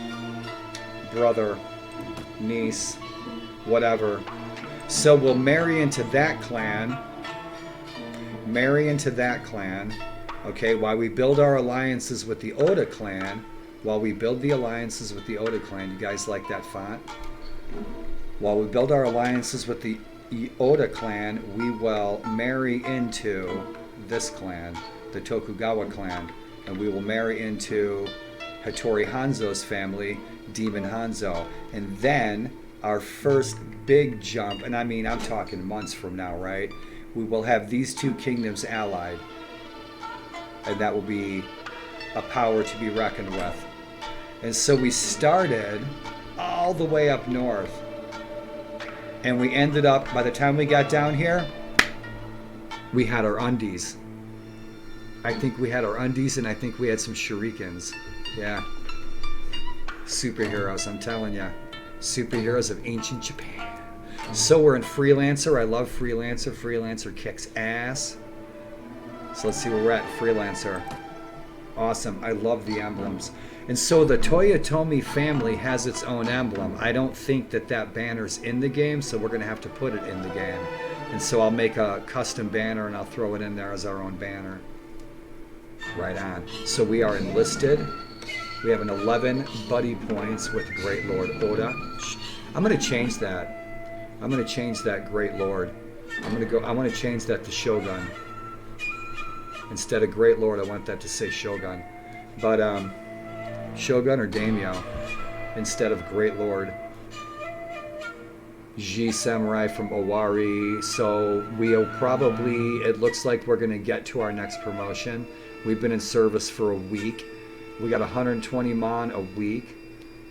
brother, niece, whatever. So we'll marry into that clan, okay, while we build our alliances with the Oda clan, you guys like that font? While we build our alliances with the Oda clan, we will marry into this clan, the Tokugawa clan. And we will marry into Hattori Hanzo's family, Demon Hanzo. And then our first big jump, and I mean, I'm talking months from now, right? We will have these two kingdoms allied. And that will be a power to be reckoned with. And so we started all the way up north. And we ended up, by the time we got down here, we had our undies. I think we had our undies, and I think we had some shurikens. Yeah. Superheroes, I'm telling you. Superheroes of ancient Japan. So we're in Freelancer. I love Freelancer. Freelancer kicks ass. So let's see where we're at in Freelancer. Awesome. I love the emblems. And so the Toyotomi family has its own emblem. I don't think that that banner's in the game, so we're going to have to put it in the game. And so I'll make a custom banner, and I'll throw it in there as our own banner. Right on. So we are enlisted. We have an 11 buddy points with Great Lord Oda. I'm going to change that. I'm going to change that Great Lord. I want to change that to Shogun. Instead of Great Lord, I want that to say Shogun. But Shogun or Daimyo instead of Great Lord. G Samurai from Owari. So we'll probably, it looks like we're going to get to our next promotion. We've been in service for a week. We got 120 mon a week.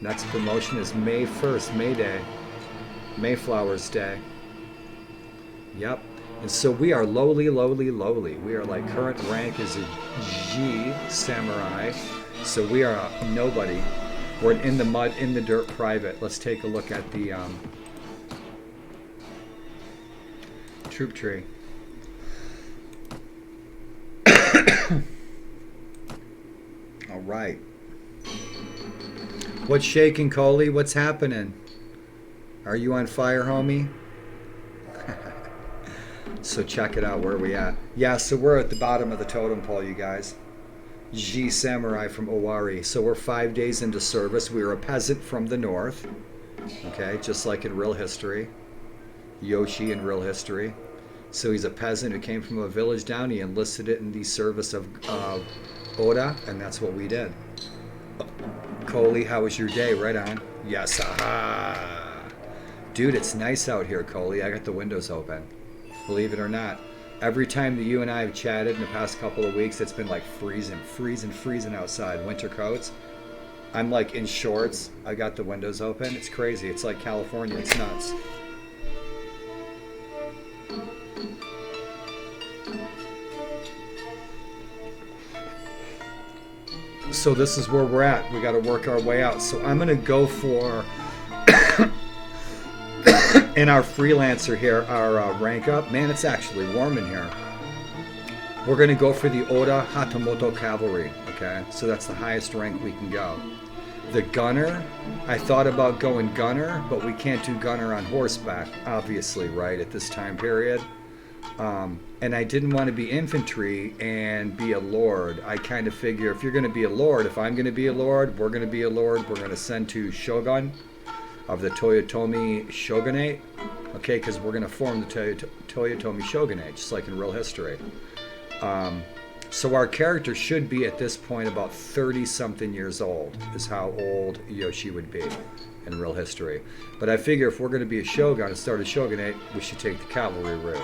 Next promotion is May 1st, May Day. Mayflower's Day. Yep. And so we are lowly. We are like, current rank is a G Samurai. So we are a nobody. We're in the mud, in the dirt, private. Let's take a look at the troop tree. All right. What's shaking, Coley? What's happening? Are you on fire, homie? So check it out. Where are we at? Yeah, so we're at the bottom of the totem pole, you guys. G Samurai from Owari. So we're 5 days into service. We were a peasant from the north. Okay, just like in real history. Yoshi in real history. So he's a peasant who came from a village down. He enlisted it in the service of Oda, and that's what we did. Coley, how was your day? Right on. Yes, aha. Dude, it's nice out here, Coley. I got the windows open. Believe it or not. Every time that you and I have chatted in the past couple of weeks, it's been like freezing outside. Winter coats. I'm like in shorts. I got the windows open. It's crazy. It's like California. It's nuts. So this is where we're at. We got to work our way out. So I'm going to go for, in our freelancer here, our rank up. Man, it's actually warm in here. We're going to go for the Oda Hatamoto Cavalry. Okay, so that's the highest rank we can go. The gunner, I thought about going gunner, but we can't do gunner on horseback, obviously, right, at this time period. And I didn't want to be infantry and be a lord. I kind of figure if you're going to be a lord, if I'm going to be a lord, we're going to be a lord. We're going to send to Shogun of the Toyotomi Shogunate. Okay, because we're going to form the Toyotomi Shogunate, just like in real history. So our character should be at this point about 30-something years old, is how old Yoshi would be in real history. But I figure if we're going to be a shogun and start a shogunate, we should take the cavalry route.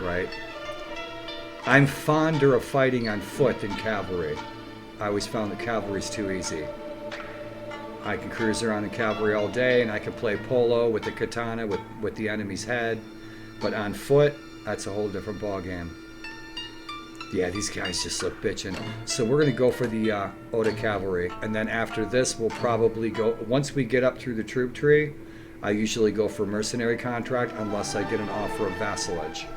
Right? I'm fonder of fighting on foot than cavalry. I always found the cavalry's too easy. I can cruise around in cavalry all day, and I can play polo with the katana with the enemy's head. But on foot, that's a whole different ballgame. Yeah, these guys just look bitchin'. So we're going to go for the Oda Cavalry. And then after this, we'll probably go... Once we get up through the troop tree, I usually go for mercenary contract unless I get an offer of vassalage.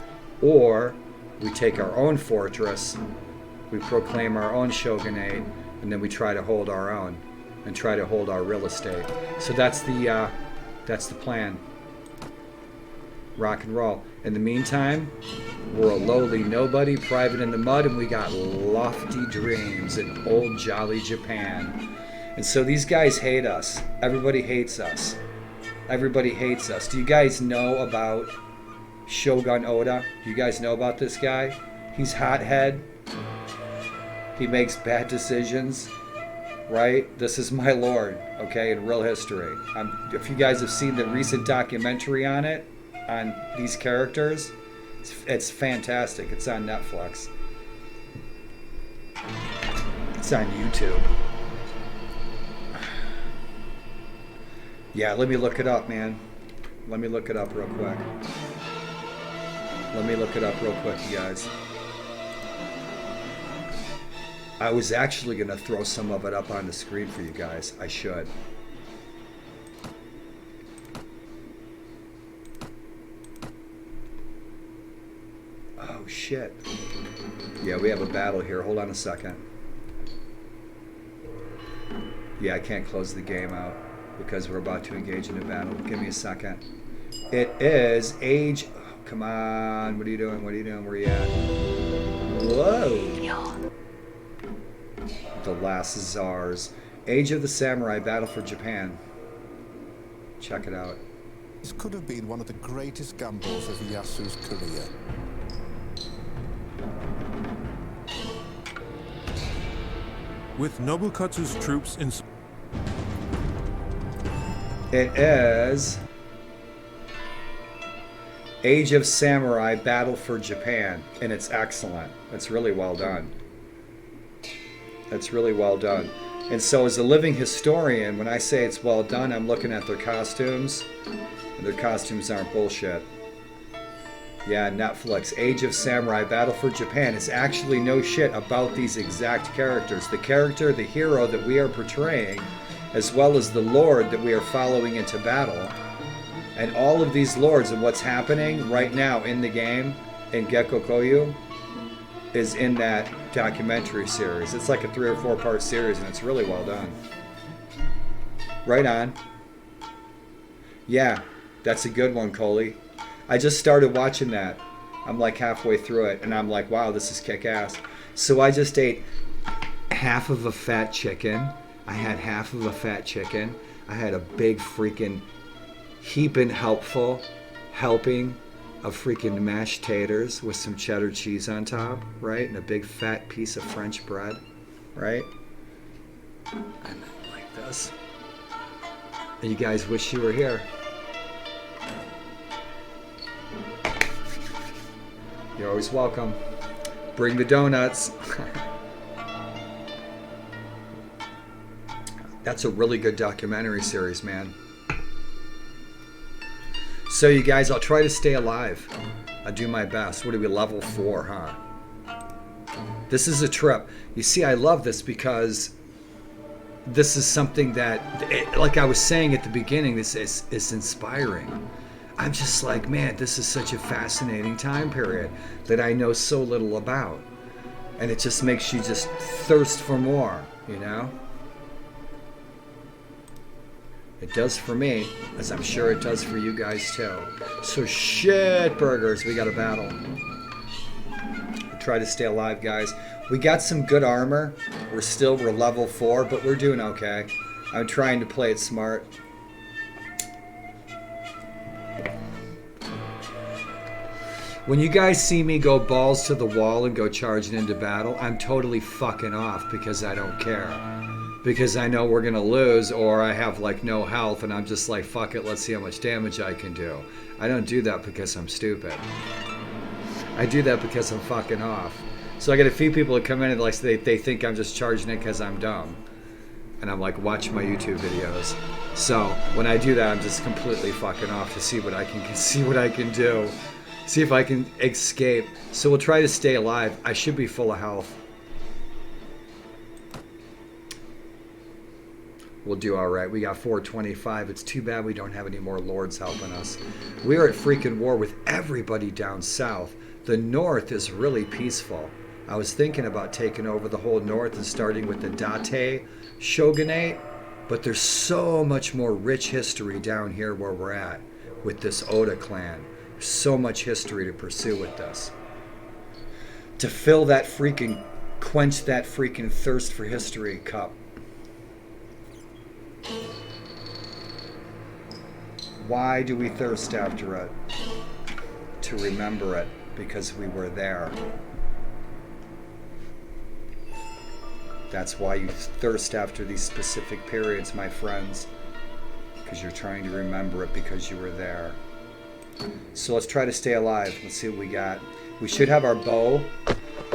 Or we take our own fortress, we proclaim our own shogunate, and then we try to hold our own and try to hold our real estate. So that's the plan. Rock and roll. In the meantime, we're a lowly nobody, private in the mud, and we got lofty dreams in old jolly Japan. And so these guys hate us. Everybody hates us. Everybody hates us. Do you guys know about Shogun Oda? Do you guys know about this guy? He's hothead. He makes bad decisions. Right? This is my lord, okay, in real history. If you guys have seen the recent documentary on it, on these characters, it's fantastic. It's on Netflix. It's on YouTube. Yeah, let me look it up, man. Let me look it up real quick. Let me look it up real quick, you guys. I was actually going to throw some of it up on the screen for you guys. I should. Oh, shit. Yeah, we have a battle here. Hold on a second. Yeah, I can't close the game out because we're about to engage in a battle. Give me a second. It is age... Oh, come on. What are you doing? What are you doing? Where are you at? Whoa. The Last Czars. Age of the Samurai, Battle for Japan. Check it out. This could have been one of the greatest gambles of Iyasu's career. With Nobukatsu's troops in... It is Age of Samurai Battle for Japan, and it's excellent. It's really well done. It's really well done. And so as a living historian, when I say it's well done, I'm looking at their costumes, and their costumes aren't bullshit. Yeah, Netflix, Age of Samurai Battle for Japan is actually no shit about these exact characters. The character, the hero that we are portraying, as well as the lord that we are following into battle. And all of these lords and what's happening right now in the game, in Gekokujo, is in that documentary series. It's like a 3 or 4 part series, and it's really well done. Right on. Yeah, that's a good one, Coley. I just started watching that. I'm like halfway through it, and I'm like, wow, this is kick-ass. So I just ate half of a fat chicken. I had half of a fat chicken. I had a big freaking heaping helping of freaking mashed taters with some cheddar cheese on top, right? And a big fat piece of French bread, right? And then like this. And you guys wish you were here. You're always welcome. Bring the donuts. That's a really good documentary series, man. So you guys, I'll try to stay alive. I'll do my best. What are we, level 4, huh? This is a trip. You see, I love this because this is something that, like I was saying at the beginning, this is inspiring. I'm just like, man, this is such a fascinating time period that I know so little about. And it just makes you just thirst for more, you know? It does for me, as I'm sure it does for you guys too. So shit burgers, we got a battle. Try to stay alive, guys. We got some good armor. We're level 4, but we're doing okay. I'm trying to play it smart. When you guys see me go balls to the wall and go charging into battle, I'm totally fucking off because I don't care. Because I know we're gonna lose, or I have like no health and I'm just like, fuck it, let's see how much damage I can do. I don't do that because I'm stupid. I do that because I'm fucking off. So I get a few people that come in and like they think I'm just charging it because I'm dumb. And I'm like, watch my YouTube videos. So when I do that, I'm just completely fucking off to see what I can do. See if I can escape. So we'll try to stay alive. I should be full of health. We'll do all right. We got 425. It's too bad we don't have any more lords helping us. We are at freaking war with everybody down south. The north is really peaceful. I was thinking about taking over the whole north and starting with the Date shogunate, but there's so much more rich history down here where we're at with this Oda clan. There's so much history to pursue with this. To fill that freaking, quench that freaking thirst for history cup. Why do we thirst after it? To remember it, because we were there. That's why you thirst after these specific periods, my friends. Because you're trying to remember it because you were there. So let's try to stay alive. Let's see what we got. We should have our bow.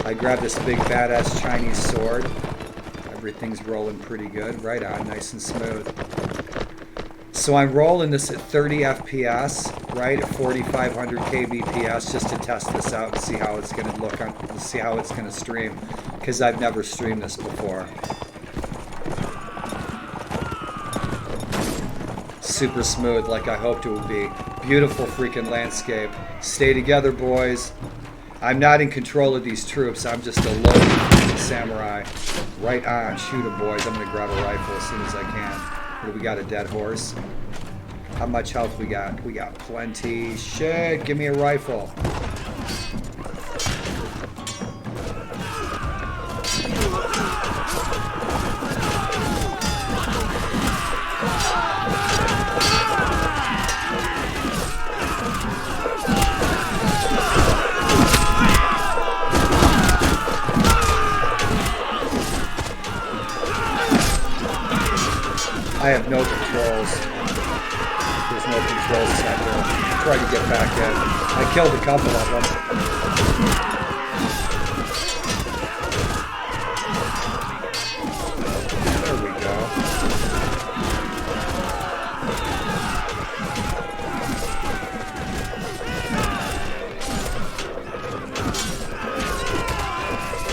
I grabbed this big badass Chinese sword. Everything's rolling pretty good. Right on, nice and smooth. So I'm rolling this at 30 FPS, right, at 4,500 kbps, just to test this out and see how it's going to look, see how it's going to stream, because I've never streamed this before. Super smooth, like I hoped it would be. Beautiful freaking landscape. Stay together, boys. I'm not in control of these troops. I'm just a lone samurai. Right on, shoot 'em, boys. I'm going to grab a rifle as soon as I can. We got a dead horse. How much health we got? We got plenty. Shit, give me a rifle. I have no controls. There's no controls Try to get back in. I killed a couple of them. There we go.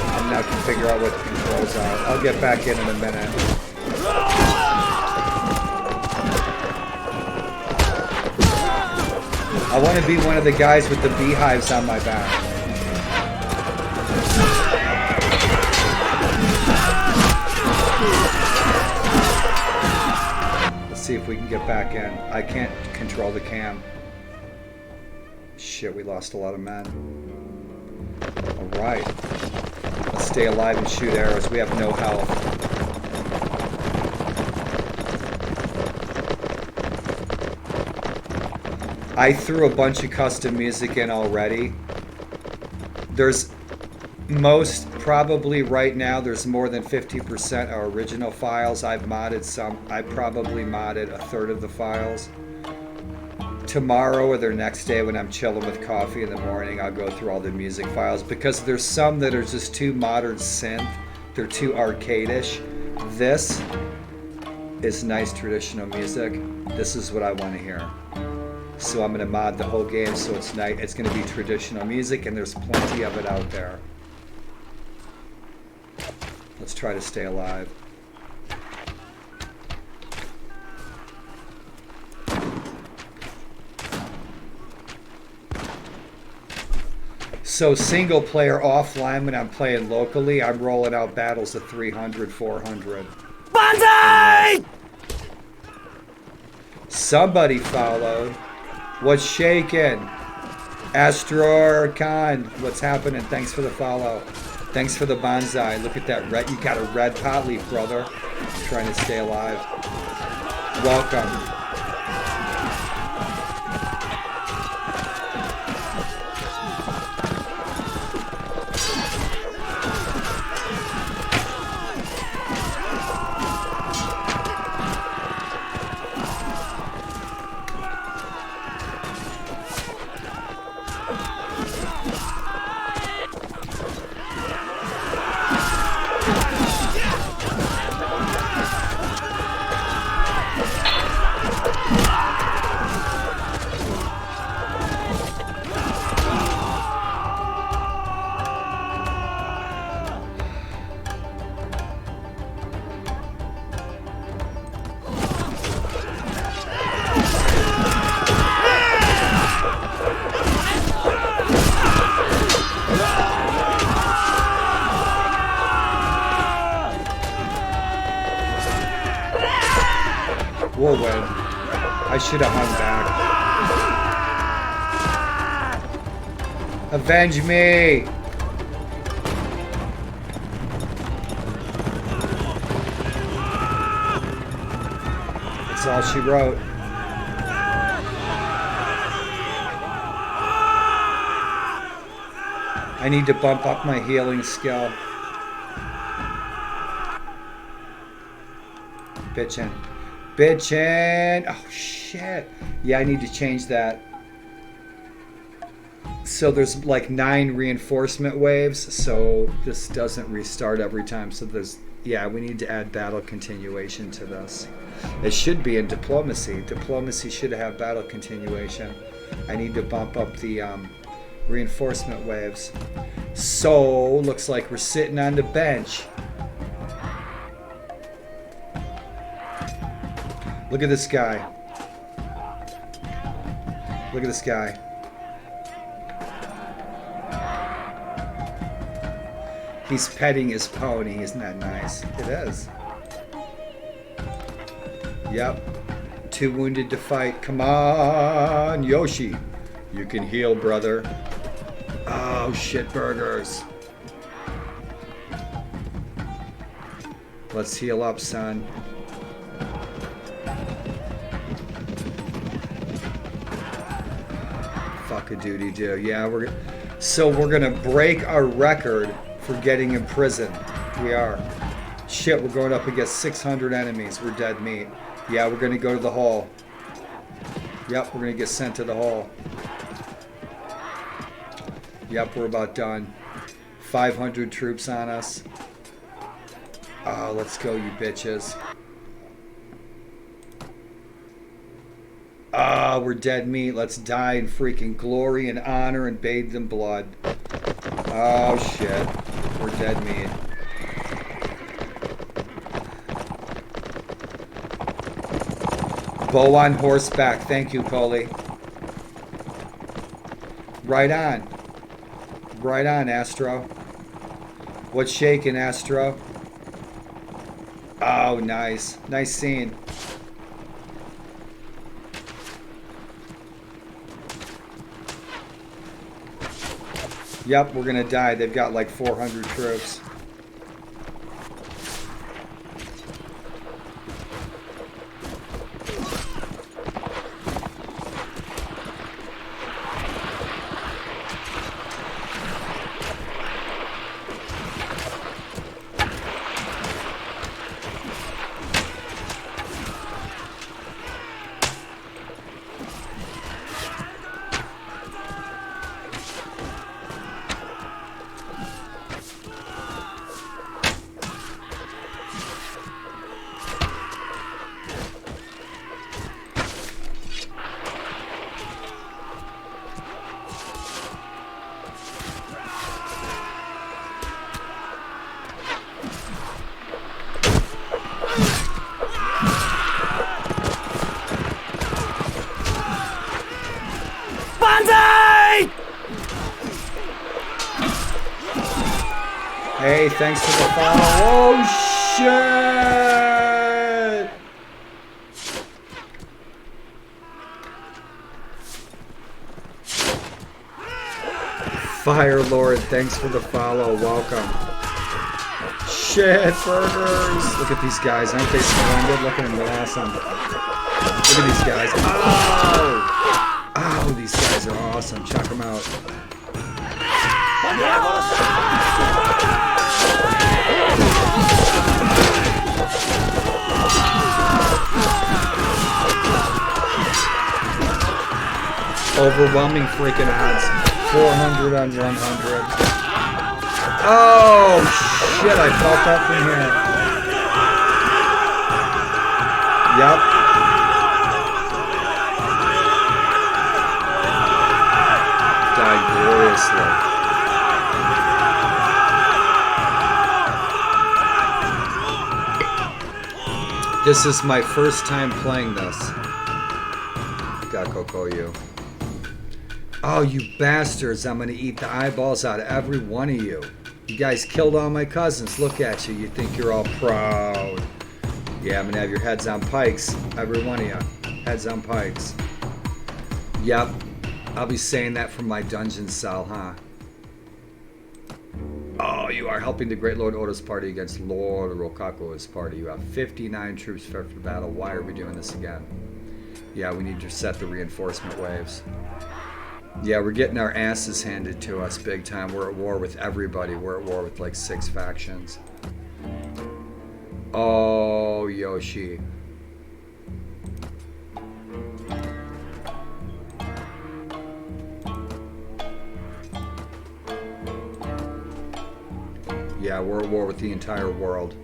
I now can figure out what the controls are. I'll get back in a minute. I want to be one of the guys with the beehives on my back. Let's see if we can get back in. I can't control the cam. Shit, we lost a lot of men. Alright. Let's stay alive and shoot arrows. We have no health. I threw a bunch of custom music in already. There's probably right now, there's more than 50% are original files. I've modded some. I probably modded a third of the files. Tomorrow or the next day when I'm chilling with coffee in the morning, I'll go through all the music files because there's some that are just too modern synth. They're too arcade-ish. This is nice traditional music. This is what I want to hear. So I'm going to mod the whole game so it's nice. It's going to be traditional music and there's plenty of it out there. Let's try to stay alive. So single player offline when I'm playing locally, I'm rolling out battles of 300, 400. Banzai! Somebody followed. What's shaking? Astror Khan, what's happening? Thanks for the follow. Thanks for the bonsai. Look at that red. You got a red pot leaf, brother. Trying to stay alive. Welcome. We'll win. I should have hung back. Avenge me! That's all she wrote. I need to bump up my healing skill. Bitchin'. Bitchin'! Oh shit. Yeah, I need to change that. So there's like 9 reinforcement waves, so this doesn't restart every time. So there's, yeah, we need to add battle continuation to this. It should be in diplomacy. Diplomacy should have battle continuation. I need to bump up the reinforcement waves. So looks like we're sitting on the bench. Look at this guy. Look at this guy. He's petting his pony. Isn't that nice? It is. Yep. 2 wounded to fight. Come on, Yoshi. You can heal, brother. Oh, shit burgers. Let's heal up, son. Fuck a duty do. Yeah, we're gonna break our record for getting imprisoned. We are. Shit, we're going up against 600 enemies. We're dead meat. Yeah, we're gonna go to the hall. Yep, we're gonna get sent to the hole. Yep, we're about done. 500 troops on us. Oh, let's go, you bitches. Ah, we're dead meat. Let's die in freaking glory and honor and bathe in blood. Oh, shit. We're dead meat. Bow on horseback. Thank you, Coley. Right on. Right on, Astro. What's shaking, Astro? Oh, nice. Nice scene. Yep, we're gonna die. They've got like 400 troops. Hey, thanks for the follow. Oh, shit! Fire Lord, thanks for the follow. Welcome. Shit, burgers! Look at these guys. Aren't they splendid? Look at them. They're awesome. Look at these guys. Oh! Oh, these guys are awesome. Check them out. Overwhelming freaking odds. 400 on 100. Oh, shit. I felt that from here. Yep. Died gloriously. This is my first time playing this. Gekokujo. Oh, you bastards. I'm going to eat the eyeballs out of every one of you. You guys killed all my cousins. Look at you. You think you're all proud. Yeah, I'm going to have your heads on pikes. Every one of you. Heads on pikes. Yep. I'll be saying that from my dungeon cell, huh? Oh, you are helping the Great Lord Oda's party against Lord Rokaku's party. You have 59 troops fit for battle. Why are we doing this again? Yeah, we need to set the reinforcement waves. Yeah, we're getting our asses handed to us big time. We're at war with everybody. We're at war with like 6 factions. Oh, Yoshi. Yeah, we're at war with the entire world.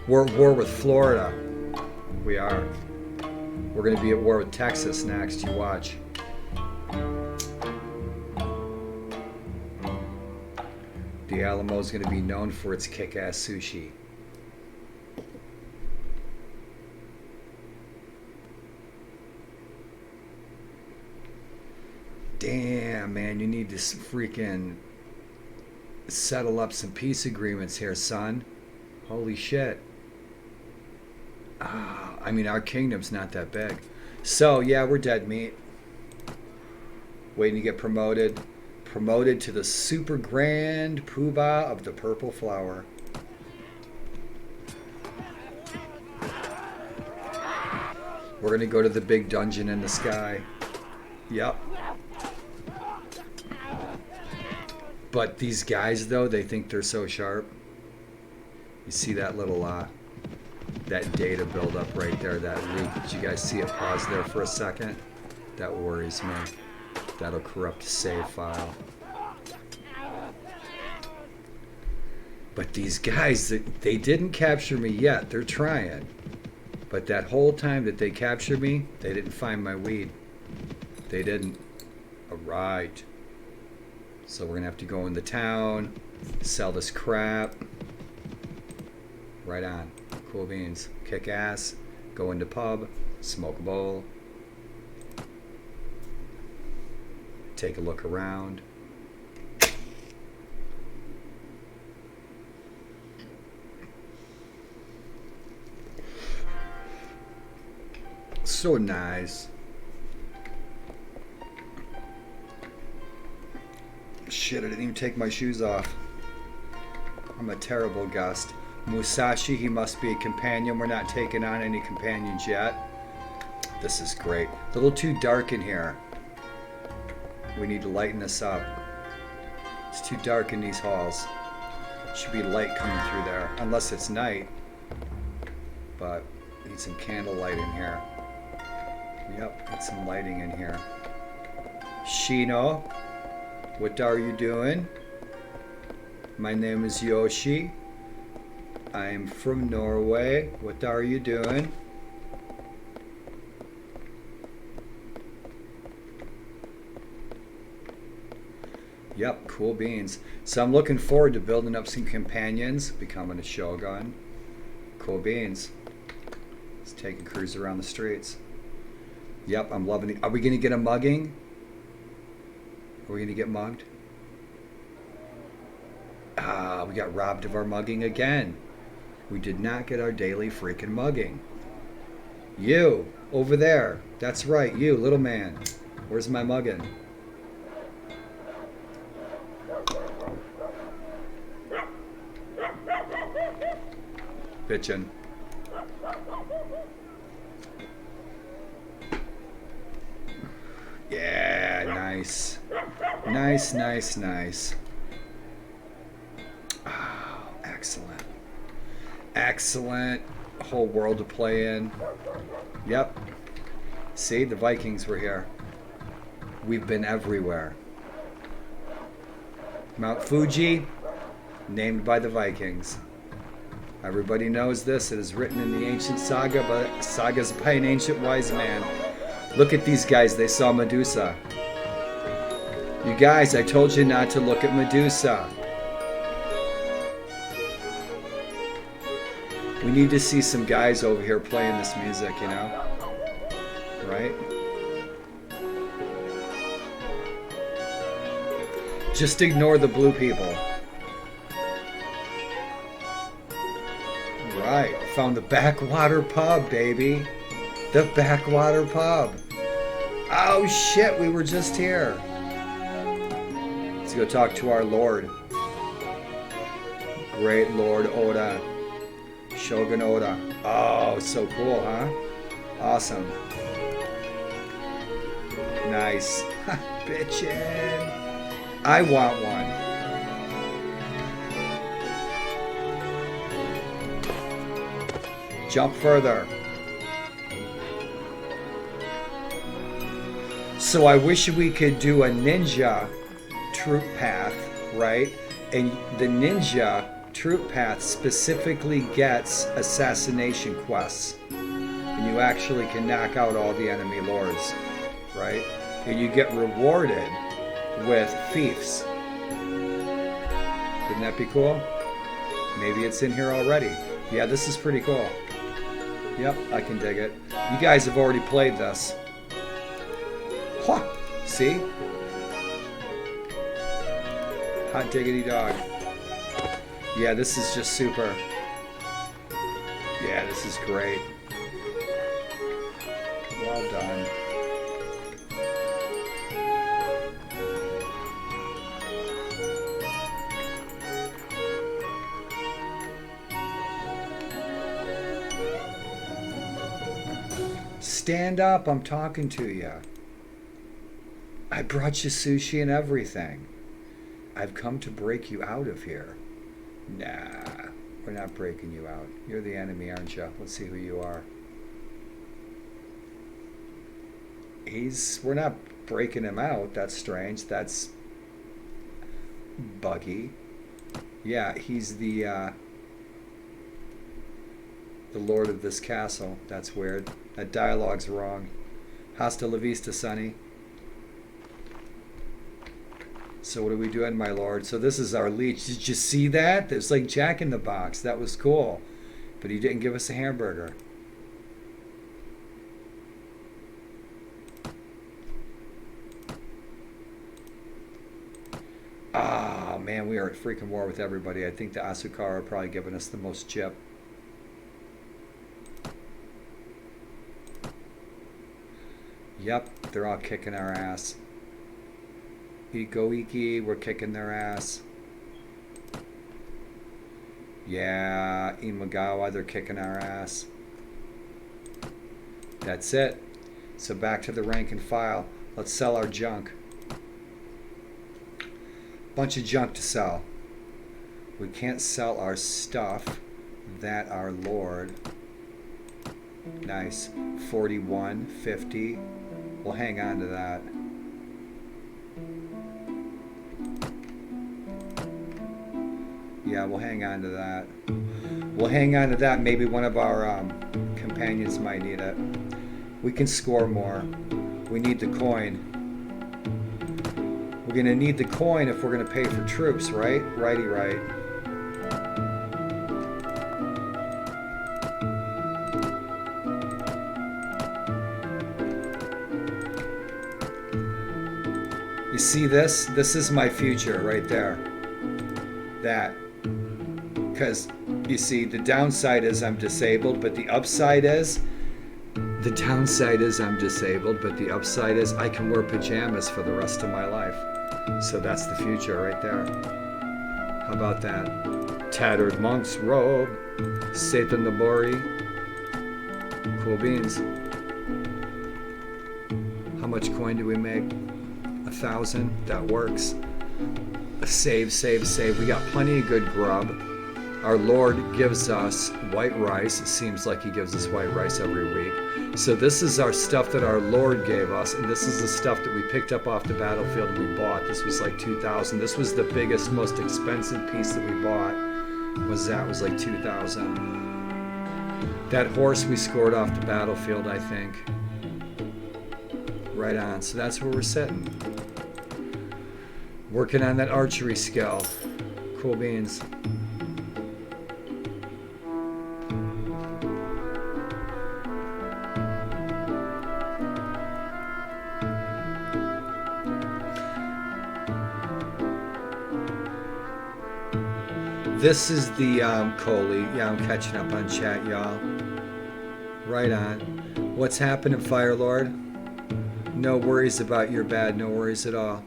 We're at war with Florida. We are. We're going to be at war with Texas next. You watch. The Alamo is going to be known for its kick-ass sushi. Damn, man, you need to freaking settle up some peace agreements here, son. Holy shit. I mean, our kingdom's not that big. So, yeah, we're dead meat. Waiting to get promoted. Promoted to the super grand poobah of the purple flower. We're going to go to the big dungeon in the sky. Yep. But these guys, though, they think they're so sharp. You see that little that data buildup right there, that leak. Did you guys see it pause there for a second? That worries me. That'll corrupt the save file. But these guys, they didn't capture me yet. They're trying. But that whole time that they captured me, they didn't find my weed. They didn't. All right. So we're going to have to go in the town, sell this crap. Right on. Cool beans. Kick ass. Go into pub. Smoke a bowl. Take a look around. So nice. Shit, I didn't even take my shoes off. I'm a terrible guest. Musashi, he must be a companion. We're not taking on any companions yet. This is great. A little too dark in here. We need to lighten this up. It's too dark in these halls. Should be light coming through there. Unless it's night. But need some candlelight in here. Yep, get some lighting in here. Shino, what are you doing? My name is Yoshi. I'm from Norway. What are you doing? Yep, cool beans. So I'm looking forward to building up some companions, becoming a shogun. Cool beans. Let's take a cruise around the streets. Yep, I'm loving it. Are we going to get a mugging? Are we going to get mugged? Ah, we got robbed of our mugging again. We did not get our daily freaking mugging. You, over there. That's right, you, little man. Where's my mugging? Bitchin'. Yeah, nice. Nice, nice, nice. Oh, excellent. Excellent. Whole world to play in. Yep. See, the Vikings were here. We've been everywhere. Mount Fuji, named by the Vikings. Everybody knows this. It is written in the ancient saga, but sagas by an ancient wise man. Look at these guys. They saw Medusa. You guys, I told you not to look at Medusa. We need to see some guys over here playing this music, you know? Right? Just ignore the blue people. Right. Found the Backwater Pub, baby. The Backwater Pub. Oh shit, we were just here. Let's go talk to our Lord. Great Lord Oda. Shogun Oda. Oh, so cool, huh? Awesome. Nice. Bitchin'. I want one. Jump further. So I wish we could do a ninja troop path, right? And the ninja troop path specifically gets assassination quests. And you actually can knock out all the enemy lords, right? And you get rewarded with fiefs. Wouldn't that be cool? Maybe it's in here already. Yeah, this is pretty cool. Yep, I can dig it. You guys have already played this. Huh, see? Hot diggity dog. Yeah, this is just super. Yeah, this is great. Well done. Stand up, I'm talking to you. I brought you sushi and everything. I've come to break you out of here. Nah, We're not breaking you out. You're the enemy, aren't you? Let's see who you are. We're not breaking him out. That's strange. That's buggy. Yeah, he's the lord of this castle. That's weird. That dialogue's wrong. Hasta la vista, Sonny. So what are we doing, my lord? So this is our leech. Did you see that? It's like Jack in the Box. That was cool. But he didn't give us a hamburger. Ah, man, we are at freaking war with everybody. I think the Asukara are probably giving us the most chip. Yep, they're all kicking our ass. Goiki, we're kicking their ass. Yeah, Imagawa, they're kicking our ass. That's it. So back to the rank and file. Let's sell our junk. Bunch of junk to sell. We can't sell our stuff. That our lord. Nice. 41, 50. We'll hang on to that. Yeah, we'll hang on to that. We'll hang on to that. Maybe one of our companions might need it. We can score more. We need the coin. We're going to need the coin if we're going to pay for troops, right? Righty, right. You see this? This is my future right there. That. Because, you see, the downside is I'm disabled, but the upside is... The downside is I'm disabled, but the upside is I can wear pajamas for the rest of my life. So that's the future right there. How about that? Tattered monk's robe. Satan Nabori. Cool beans. How much coin do we make? 1,000. That works. Save, save, save. We got plenty of good grub. Our Lord gives us white rice. It seems like he gives us white rice every week. So this is our stuff that our Lord gave us, and this is the stuff that we picked up off the battlefield and we bought. This was like 2,000. This was the biggest, most expensive piece that we bought. Was like 2,000. That horse we scored off the battlefield, I think. Right on. So that's where we're sitting. Working on that archery skill. Cool beans. This is the Coley. Yeah, I'm catching up on chat, y'all. Right on. What's happening, Firelord? No worries about your bad. No worries at all.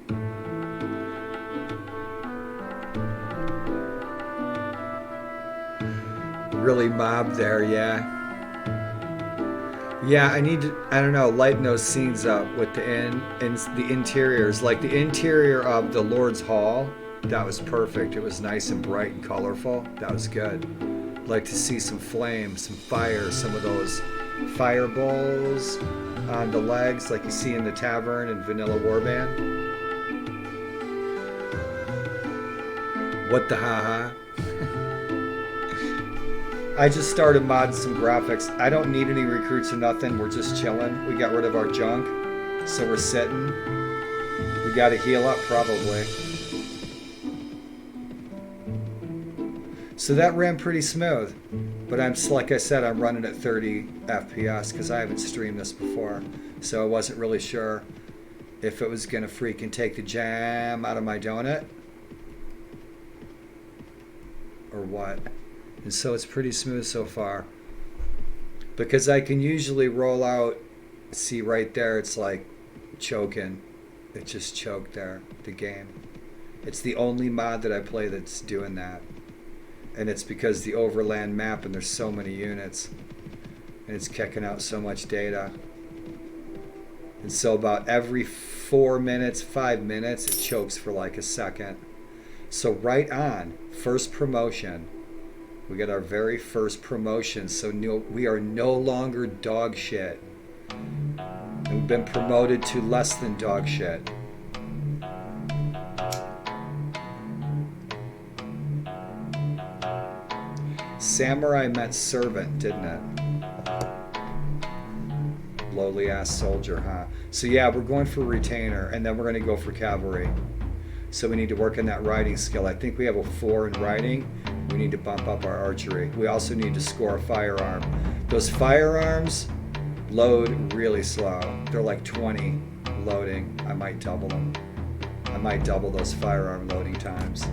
Really mobbed there, yeah. Yeah, I need to, I don't know, lighten those scenes up with the the interiors. Like the interior of the Lord's Hall. That was perfect. It was nice and bright and colorful. That was good. Like to see some flame, some fire, some of those fireballs on the legs like you see in the tavern in Vanilla Warband. What the haha? I just started modding some graphics. I don't need any recruits or nothing. We're just chilling. We got rid of our junk. So we're sitting. We got to heal up probably. So that ran pretty smooth, but like I said, I'm running at 30 FPS because I haven't streamed this before, so I wasn't really sure if it was gonna freaking take the jam out of my donut or what. And so it's pretty smooth so far because I can usually roll out. See right there, it's like choking. It just choked there. The game. It's the only mod that I play that's doing that. And it's because the overland map and there's so many units and it's kicking out so much data. And so about every 4 minutes, 5 minutes, it chokes for like a second. So right on, first promotion, We got our very first promotion, so we are no longer dog shit. And we've been promoted to less than dog shit. Samurai meant servant, didn't it? Lowly ass soldier, huh? So yeah, we're going for retainer, and then we're going to go for cavalry. So we need to work on that riding skill. I think we have a 4 in riding. We need to bump up our archery. We also need to score a firearm. Those firearms load really slow. They're like 20 loading. I might double them. I might double those firearm loading times.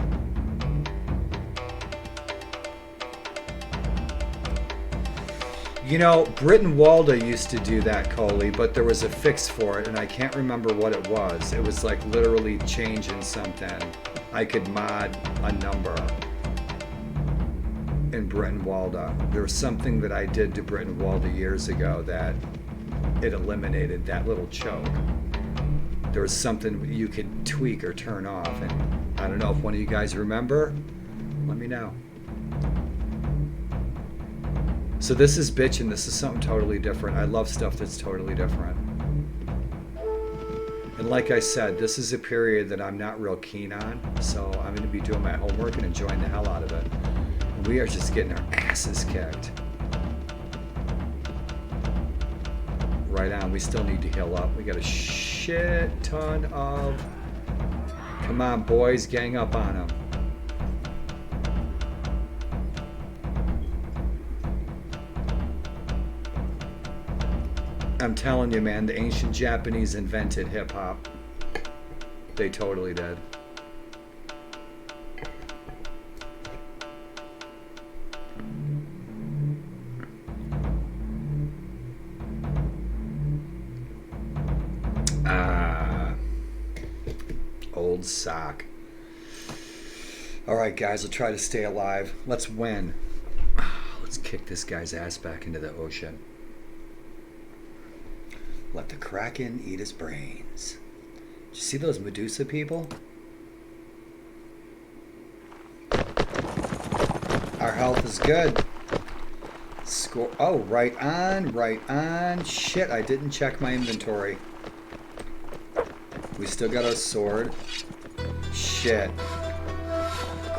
You know, Britton Walda used to do that, Coley, but there was a fix for it, and I can't remember what it was. It was like literally changing something. I could mod a number in Britton Walda. There was something that I did to Britton Walda years ago that it eliminated that little choke. There was something you could tweak or turn off, and I don't know if one of you guys remember. Let me know. So this is bitchin'. This is something totally different. I love stuff that's totally different. And like I said, this is a period that I'm not real keen on, so I'm going to be doing my homework and enjoying the hell out of it. And we are just getting our asses kicked. Right on. We still need to heal up. We got a shit ton of... Come on, boys. Gang up on them. I'm telling you, man, the ancient Japanese invented hip-hop. They totally did. Old sock. All right, guys, we'll try to stay alive. Let's win. Let's kick this guy's ass back into the ocean. Let the Kraken eat his brains. Did you see those Medusa people? Our health is good. Score. Oh, right on, right on. Shit, I didn't check my inventory. We still got our sword. Shit.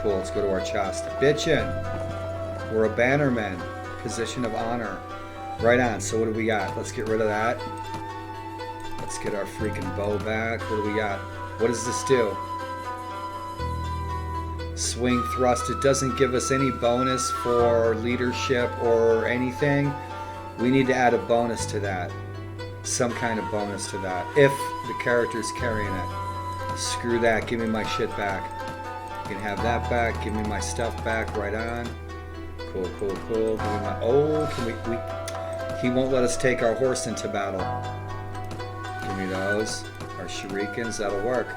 Cool, let's go to our chest. Bitchin'. We're a bannerman. Position of honor. Right on, so what do we got? Let's get rid of that. Let's get our freaking bow back. What do we got? What does this do? Swing thrust. It doesn't give us any bonus for leadership or anything. We need to add a bonus to that. Some kind of bonus to that. If the character's carrying it. Screw that. Give me my shit back. You can have that back. Give me my stuff back. Right on. Cool, cool, cool. Give me my... Oh, can we... He won't let us take our horse into battle. Give me those. Our shurikens, that'll work.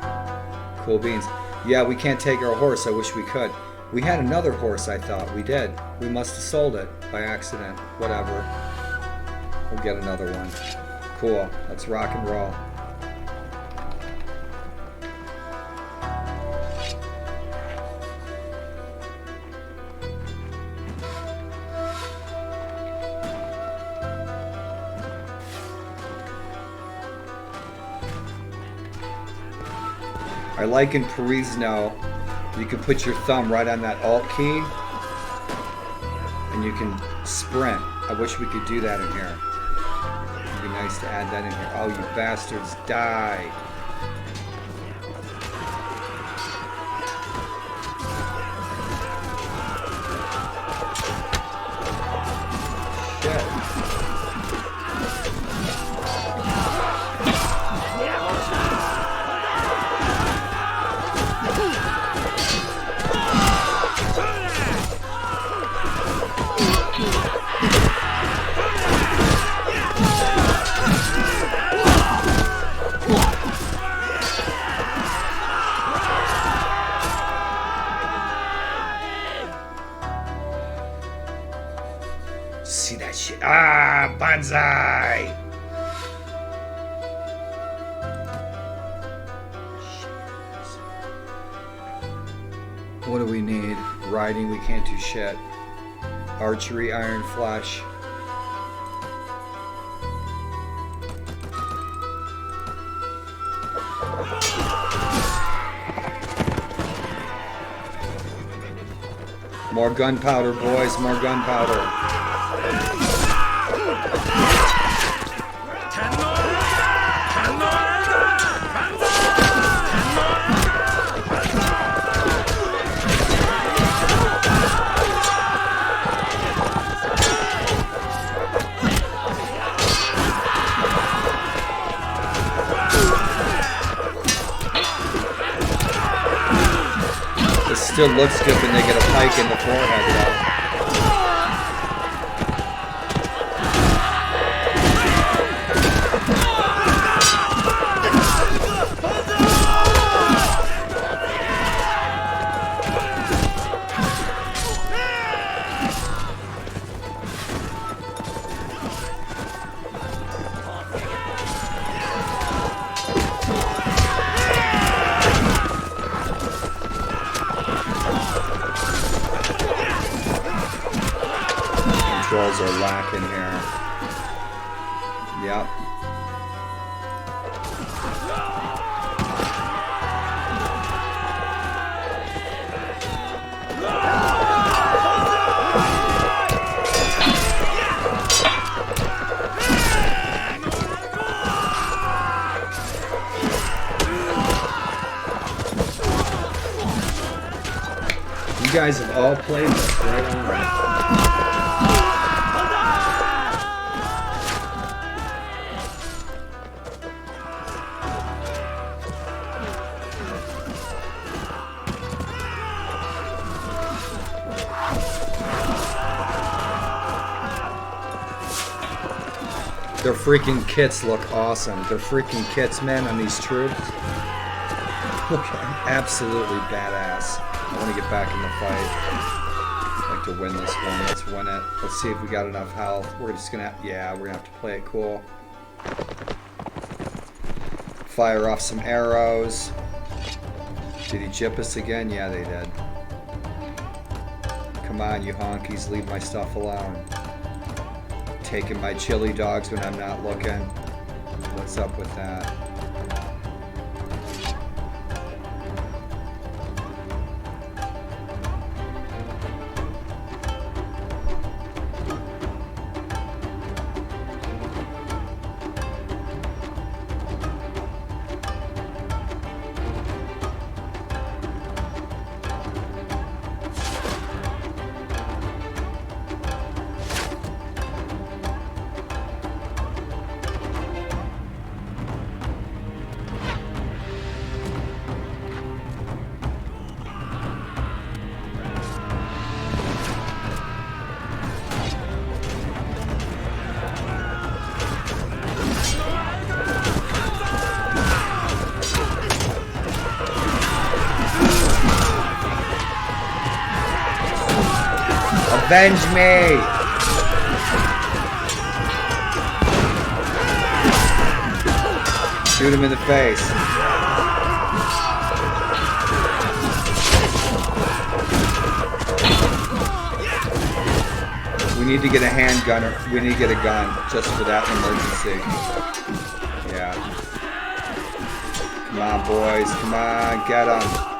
Cool beans. Yeah, we can't take our horse. I wish we could. We had another horse, I thought. We did. We must have sold it by accident. Whatever. We'll get another one. Cool. Let's rock and roll. I like in Parisno, you can put your thumb right on that Alt key, and you can sprint. I wish we could do that in here. It'd be nice to add that in here. Oh, you bastards, die. See that shit? Ah, banzai! What do we need? Riding, we can't do shit. Archery Iron Flesh. More gunpowder, boys, more gunpowder. Still looks good when they get a pike in the forehead, though. Controls are lacking here. Yep. You guys have all played this, right on. Their freaking kits look awesome. Their freaking kits, man, on these troops look absolutely badass. I want to get back in the fight. I'd like to win this one. Let's win it. Let's see if we got enough health. We're just gonna, yeah, we're gonna have to play it cool. Fire off some arrows. Did he jip us again? Yeah, they did. Come on, you honkies, leave my stuff alone. Taking my chili dogs when I'm not looking. What's up with that? Avenge me! Shoot him in the face. We need to get a handgun, or we need to get a gun just for that emergency. Yeah. Come on, boys. Come on, get them.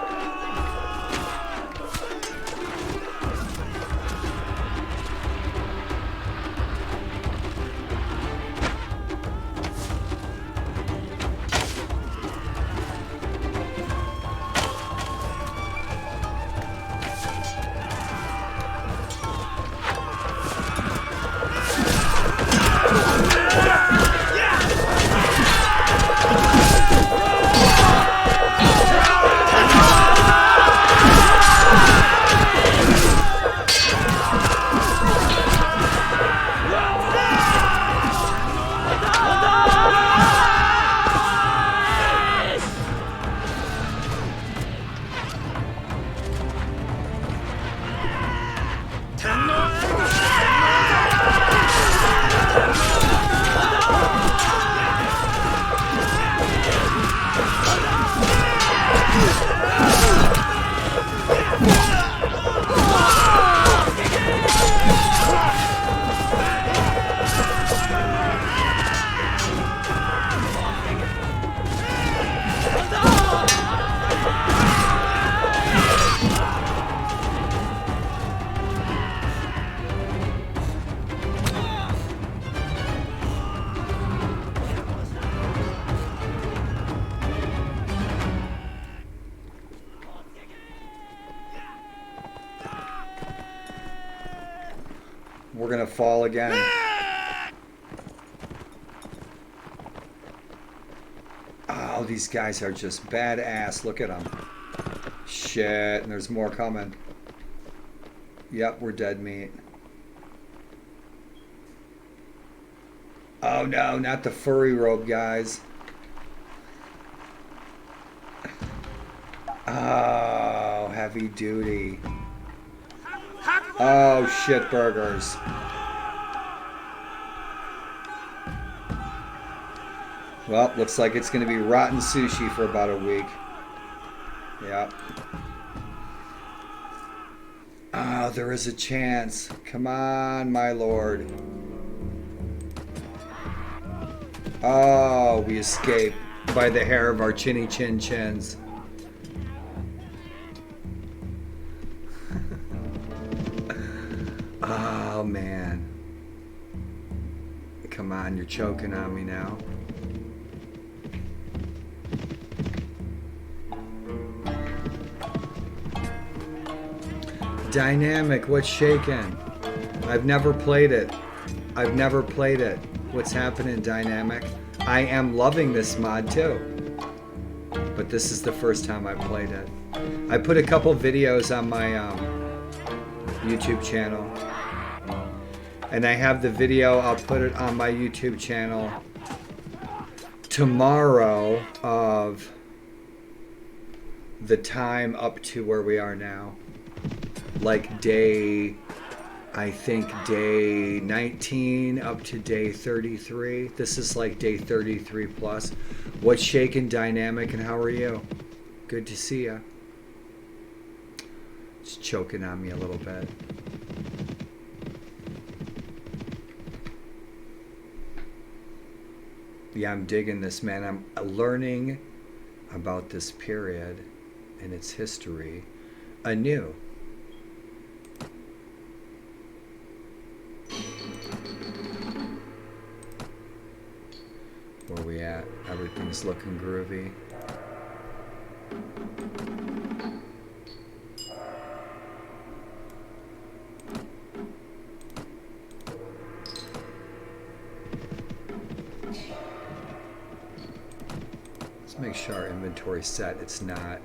We're gonna fall again. Oh, these guys are just badass. Look at them. Shit, and there's more coming. Yep, we're dead meat. Oh no, not the furry rope, guys. Oh, heavy duty. Oh, shit burgers. Well, looks like it's going to be rotten sushi for about a week. Yep. Oh, there is a chance. Come on, my lord. Oh, we escaped by the hair of our chinny chin chins. Oh, man. Come on, you're choking on me now. Dynamic, what's shaking? I've never played it. I've never played it. What's happening, Dynamic? I am loving this mod too. But this is the first time I played it. I put a couple videos on my YouTube channel. And I have the video, I'll put it on my YouTube channel tomorrow of the time up to where we are now. Like day, I think day 19 up to day 33. This is like day 33 plus. What's shaking, Dynamic, and how are you? Good to see ya. It's choking on me a little bit. Yeah, I'm digging this, man. I'm learning about this period and its history anew. Where we at? Everything's looking groovy. Let's make sure our inventory's set. It's not.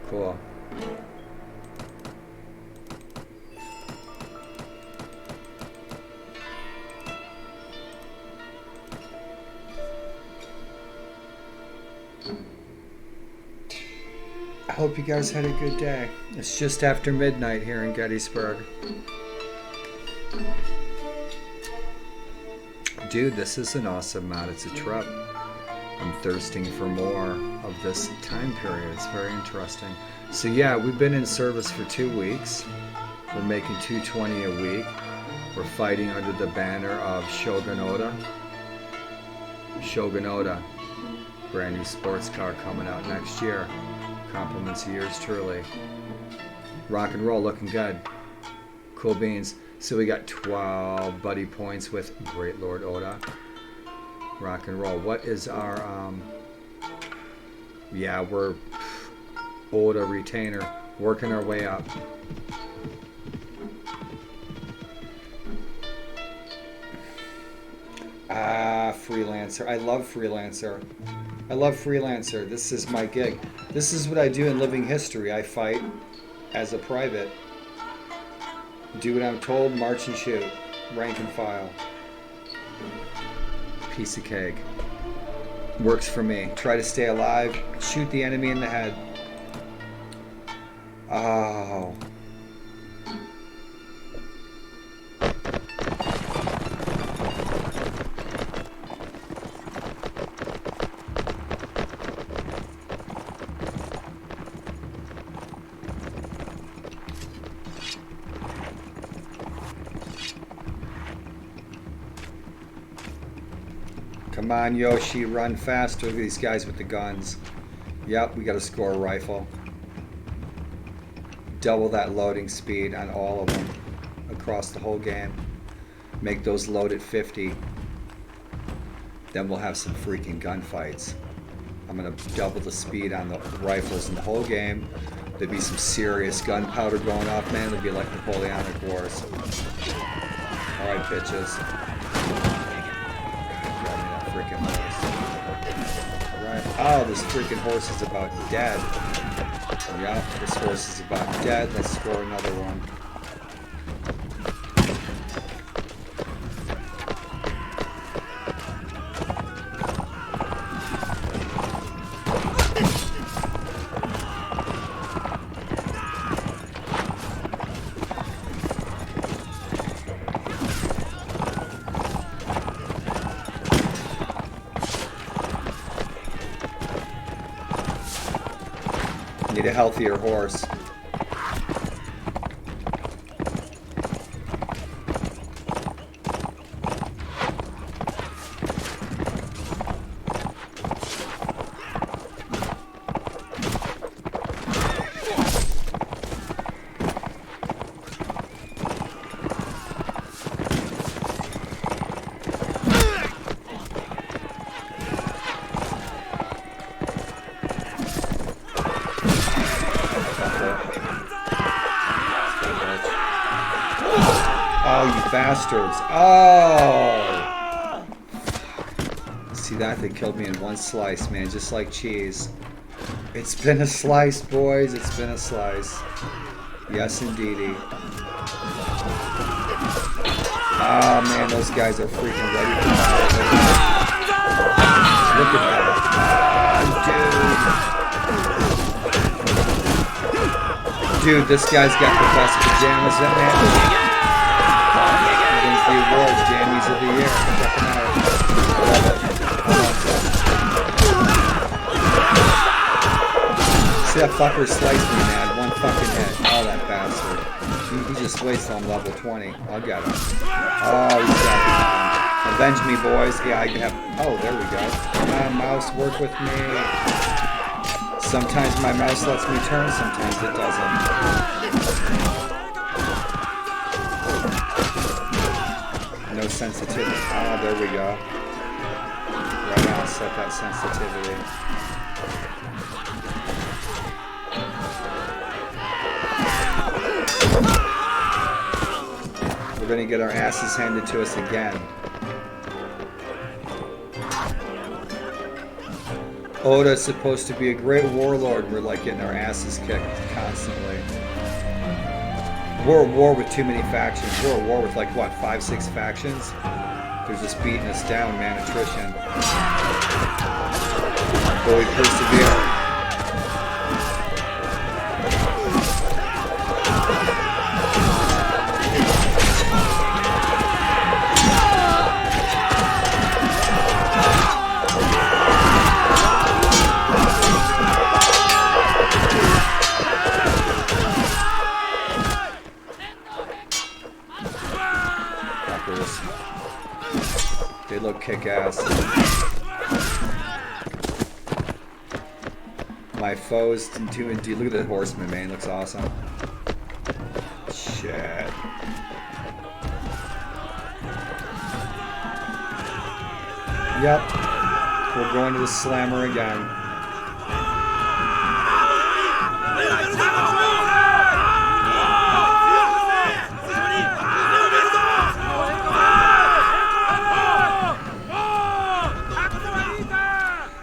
Cool. I hope you guys had a good day. It's just after midnight here in Gettysburg. Dude, this is an awesome mod. It's a trip. I'm thirsting for more of this time period. It's very interesting. So yeah, we've been in service for 2 weeks. We're making $220 a week. We're fighting under the banner of Shogunoda. Shogunoda. Brand new sports car coming out next year. Compliments of yours truly. Rock and roll, looking good. Cool beans. So we got 12 buddy points with Great Lord Oda. Rock and roll. What is our yeah, we're Oda retainer, working our way up. Freelancer. I love freelancer. I love freelancer. This is my gig. This is what I do in living history. I fight as a private. Do what I'm told, march and shoot. Rank and file. Piece of cake. Works for me. Try to stay alive. Shoot the enemy in the head. Oh. Come on, Yoshi, run faster. Look at these guys with the guns. Yep, we got to score a rifle. Double that loading speed on all of them across the whole game. Make those load at 50. Then we'll have some freaking gunfights. I'm gonna double the speed on the rifles in the whole game. There'll be some serious gunpowder going off, man. It'll be like Napoleonic Wars. Alright, bitches. Grab me that freaking horse. Alright. Oh, this freaking horse is about dead. Yeah, this horse is about dead. Let's score another one. Need a healthier horse. Oh, you bastards. Oh! See that? They killed me in one slice, man. Just like cheese. It's been a slice, boys. It's been a slice. Yes, indeedy. Oh, man. Those guys are freaking ready for battle. Look at that. Dude, this guy's got the best pajamas that man. The awards, Jammies of the Year. Check them out. Love it. See that fucker sliced me, man. One fucking hit. Oh, that bastard. He just waits till I'm level 20. I'll get him. Oh, he's got me. Avenge me, boys. Yeah, I can have... Oh, there we go. Mouse, work with me. Sometimes my mouse lets me turn, sometimes it doesn't. No sensitivity. Oh, there we go. Right now, set that sensitivity. We're gonna get our asses handed to us again. Oda's supposed to be a great warlord. We're like getting our asses kicked constantly. We're at war with too many factions. We're at war with like, what, 5-6 factions? They're just beating us down, man, attrition. But we persevere. They look kick-ass. My foes do indeed. Look at the horseman, man. He looks awesome. Shit. Yep. We're going to the slammer again.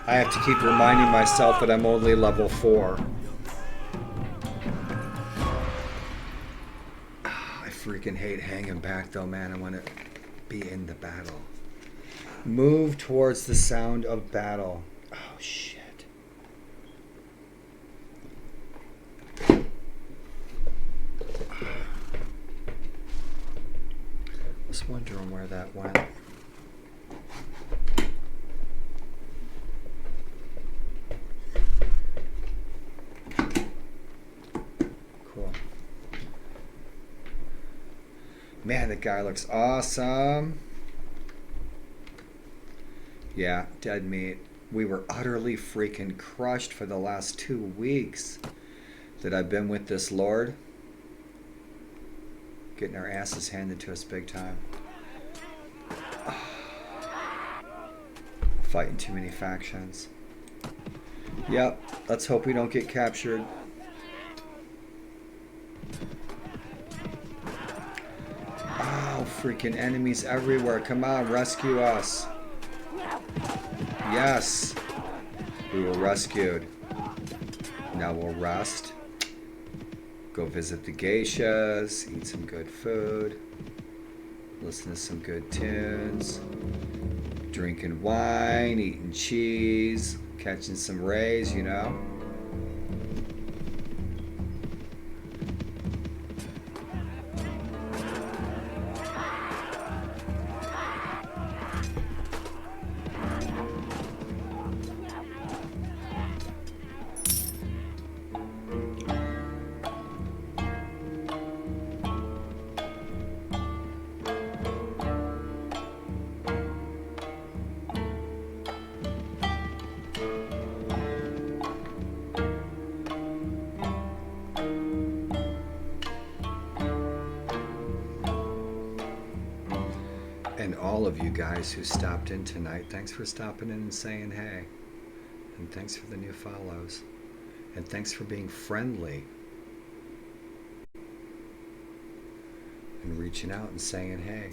I have to keep reminding myself that I'm only level 4. I freaking hate hanging back though, man. I want to be in the battle. Move towards the sound of battle. Oh, shit. I was wondering where that went. Man, that guy looks awesome. Yeah, dead meat. We were utterly freaking crushed for the last 2 weeks that I've been with this Lord. Getting our asses handed to us big time. Fighting too many factions. Yep, let's hope we don't get captured. Oh, freaking enemies everywhere. Come on, rescue us. Yes. We were rescued. Now we'll rest. Go visit the geishas, eat some good food, listen to some good tunes, drinking wine, eating cheese, catching some rays, you know. And all of you guys who stopped in tonight, thanks for stopping in and saying hey. And thanks for the new follows. And thanks for being friendly. And reaching out and saying hey.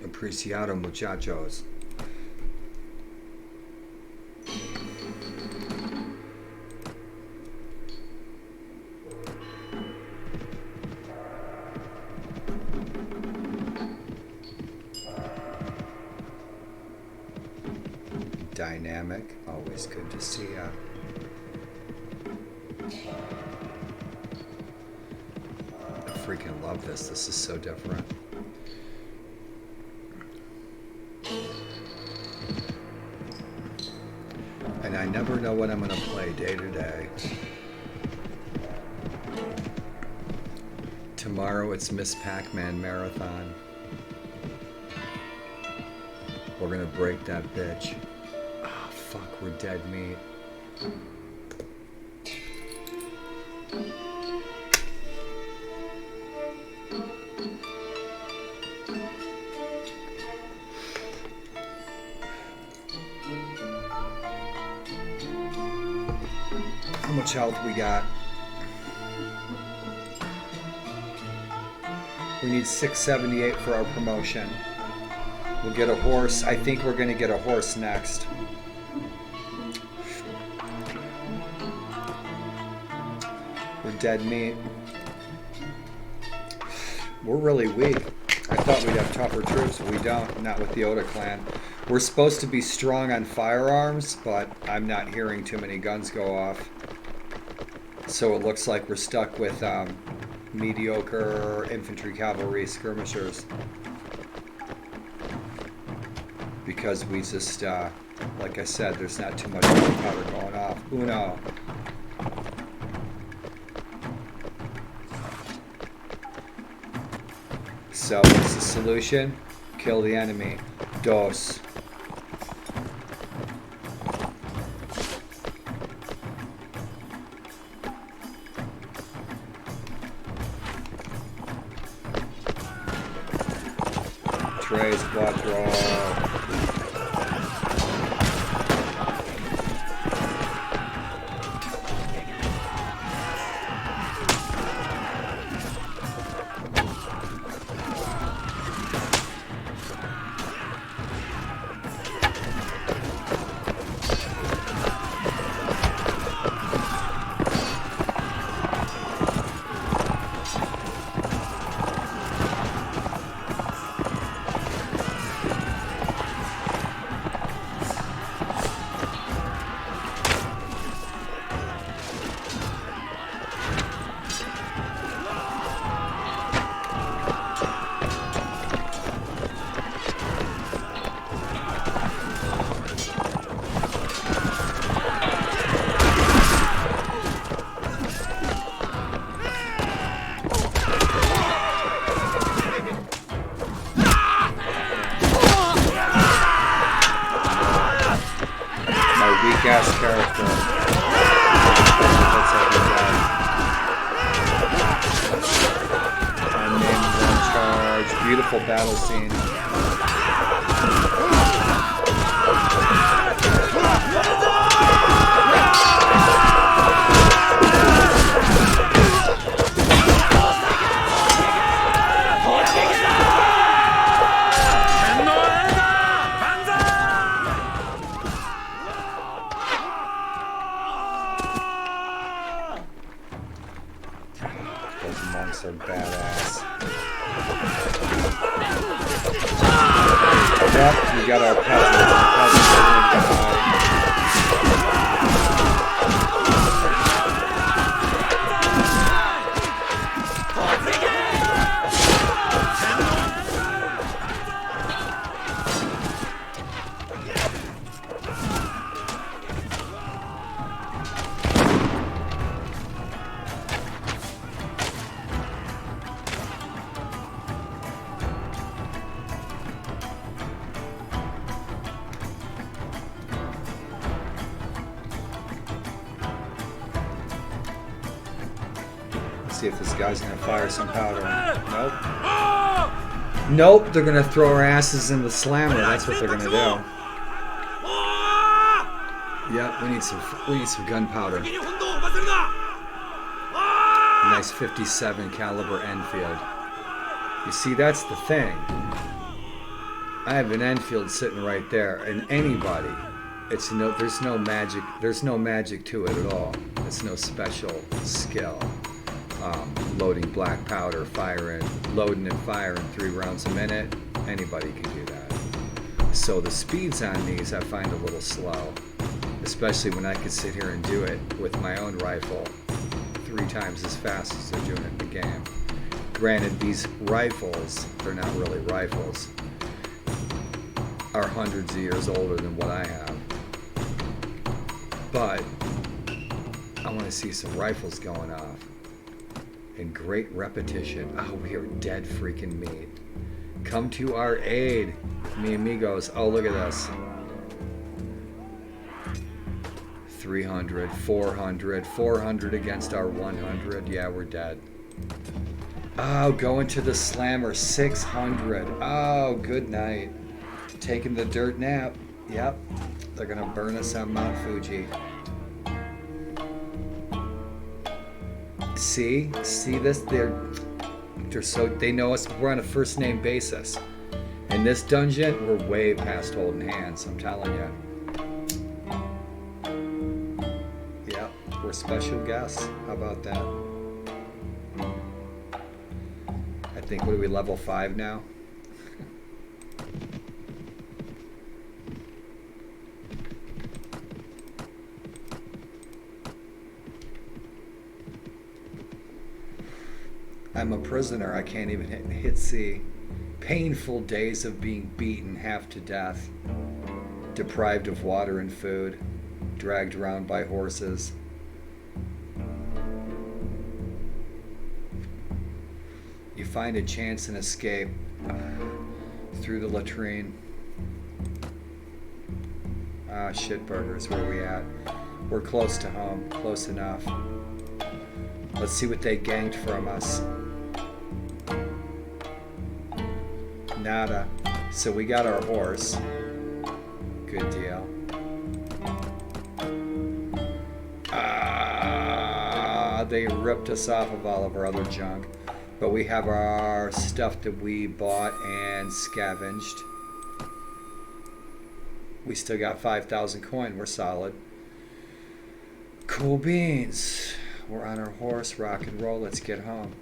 Apreciado, muchachos. Dynamic, always good to see ya. I freaking love this. This is so different. And I never know what I'm going to play day to day. Tomorrow it's Miss Pac-Man Marathon. We're going to break that bitch. Oh, fuck, we're dead meat. How much health we got? We need 678 for our promotion. We'll get a horse. I think we're going to get a horse next. We're dead meat. We're really weak. I thought we'd have tougher troops, but we don't. Not with the Oda clan. We're supposed to be strong on firearms, but I'm not hearing too many guns go off. So it looks like we're stuck with mediocre infantry cavalry skirmishers. Because we just, like I said, there's not too much powder going off. Uno. So what's the solution? Kill the enemy. Dos. Tres, cuatro. battle scene. Those monks are badass. Yep, we got our peasant. See if this guy's gonna fire some powder. Nope. Nope, they're gonna throw our asses in the slammer. That's what they're gonna do. Yep, we need some gunpowder. Nice 57 caliber Enfield. You see, that's the thing. I have an Enfield sitting right there, and anybody, there's no magic to it at all. It's no special skill. Loading black powder, loading and firing 3 rounds a minute, anybody can do that. So the speeds on these I find a little slow, especially when I could sit here and do it with my own rifle 3 times as fast as they're doing it in the game. Granted, these rifles, they're not really rifles, are hundreds of years older than what I have. But I want to see some rifles going off. In great repetition. Oh, we are dead freaking meat. Come to our aid, mi amigos. Oh, look at this. 300, 400, 400 against our 100. Yeah, we're dead. Oh, going to the slammer, 600. Oh, good night. Taking the dirt nap. Yep, they're gonna burn us on Mount Fuji. See this? They know us. We're on a first name basis. In this dungeon, we're way past holding hands. I'm telling you. Yep, we're special guests. How about that? I think, what are we, level 5 now? I'm a prisoner. I can't even hit C. Painful days of being beaten half to death, deprived of water and food, dragged around by horses. You find a chance and escape through the latrine. Ah, shitburgers, where we at? We're close to home, close enough. Let's see what they ganked from us. Nada. So we got our horse. Good deal. They ripped us off of all of our other junk. But we have our stuff that we bought and scavenged. We still got 5,000 coin. We're solid. Cool beans. We're on our horse. Rock and roll. Let's get home.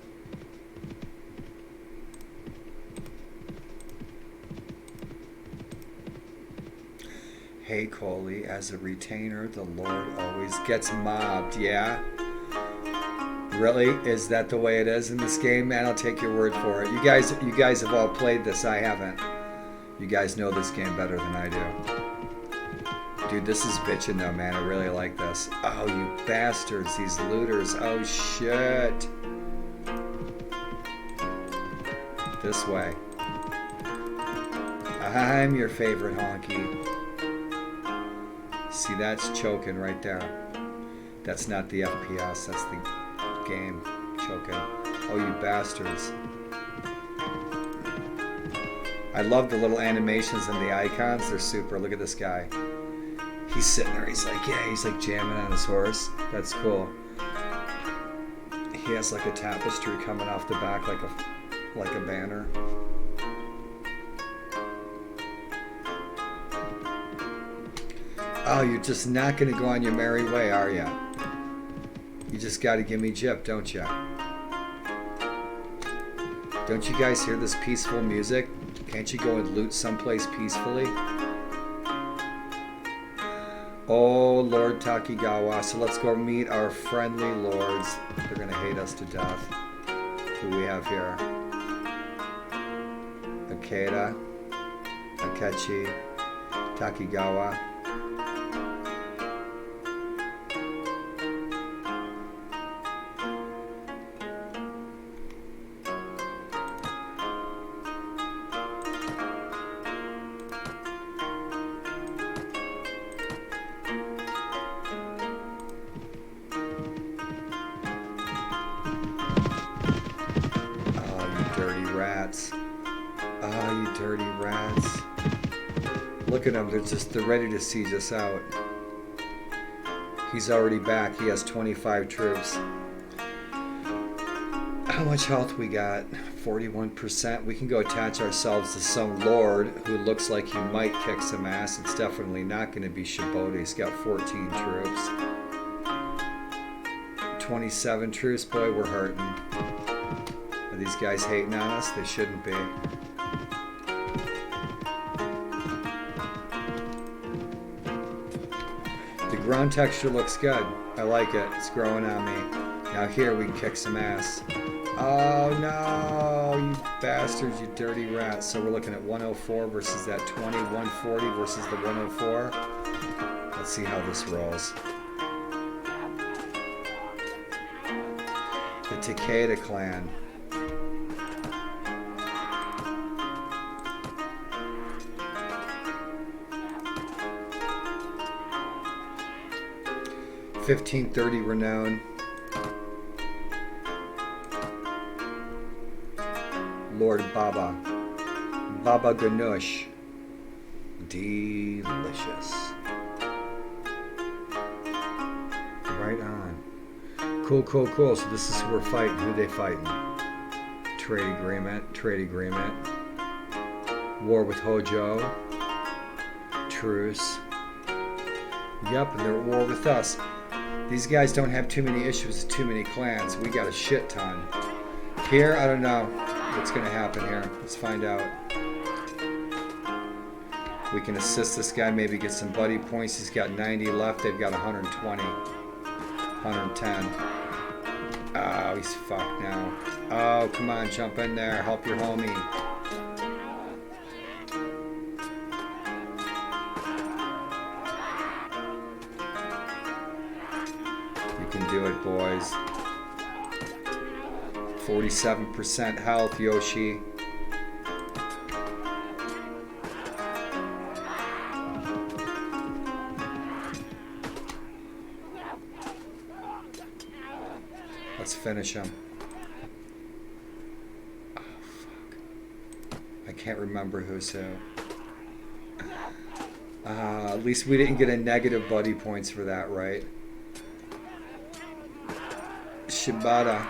Hey, Coley, as a retainer, the Lord always gets mobbed. Yeah? Really? Is that the way it is in this game? Man, I'll take your word for it. You guys have all played this. I haven't. You guys know this game better than I do. Dude, this is bitchin' though, man. I really like this. Oh, you bastards. These looters. Oh, shit. This way. I'm your favorite honky. See, that's choking right there. That's not the FPS, that's the game choking. Oh, you bastards. I love the little animations and the icons. They're super. Look at this guy. He's sitting there. He's like, yeah, he's like jamming on his horse. That's cool. He has like a tapestry coming off the back like a banner. Oh, you're just not going to go on your merry way, are you? You just got to give me gyp, don't you? Don't you guys hear this peaceful music? Can't you go and loot someplace peacefully? Oh, Lord Takigawa. So let's go meet our friendly lords. They're going to hate us to death. Who we have here? Akeda, Akechi, Takigawa. Look at them, they're ready to siege us out. He's already back, he has 25 troops. How much health we got? 41%. We can go attach ourselves to some lord who looks like he might kick some ass. It's definitely not going to be Shibota. He's got 14 troops. 27 troops, boy, we're hurting. Are these guys hating on us? They shouldn't be. Ground texture looks good. I like it. It's growing on me. Now here we can kick some ass. Oh no, you bastards, you dirty rats. So we're looking at 104 versus that 20, 140 versus the 104. Let's see how this rolls. The Takeda clan. $1530 renown. Lord Baba. Baba Ganoush. Delicious. Right on. Cool, cool, cool. So this is who we're fighting. Who they fighting? Trade agreement. Trade agreement. War with Hojo. Truce. Yep, and they're at war with us. These guys don't have too many issues with too many clans. We got a shit ton. Here, I don't know what's going to happen here. Let's find out. We can assist this guy, maybe get some buddy points. He's got 90 left. They've got 120. 110. Oh, he's fucked now. Oh, come on, jump in there. Help your homie. Do it, boys. 47% health, Yoshi. Let's finish him. Oh, fuck. I can't remember who's who. At least we didn't get a negative buddy points for that, right? Shibata.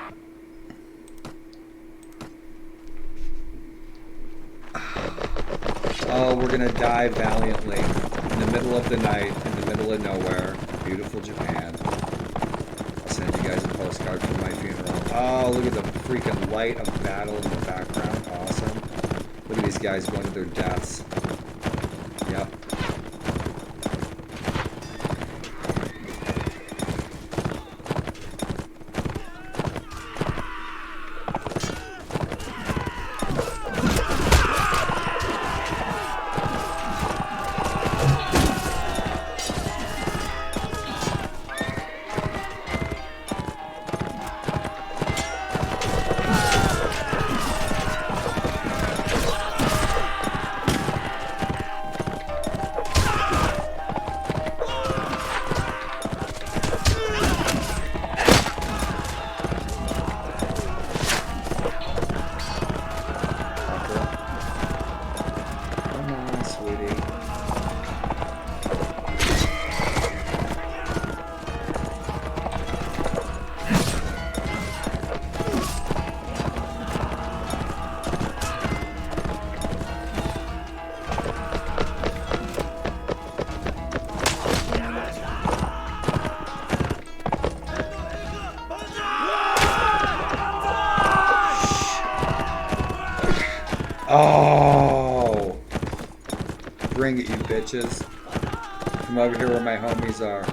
Oh, we're gonna die valiantly in the middle of the night, in the middle of nowhere. Beautiful Japan. I'll send you guys a postcard from my funeral. Oh, look at the freaking light of battle in the background. Awesome. Look at these guys going to their deaths. Yep. Oh! Bring it, you bitches. Come over here where my homies are.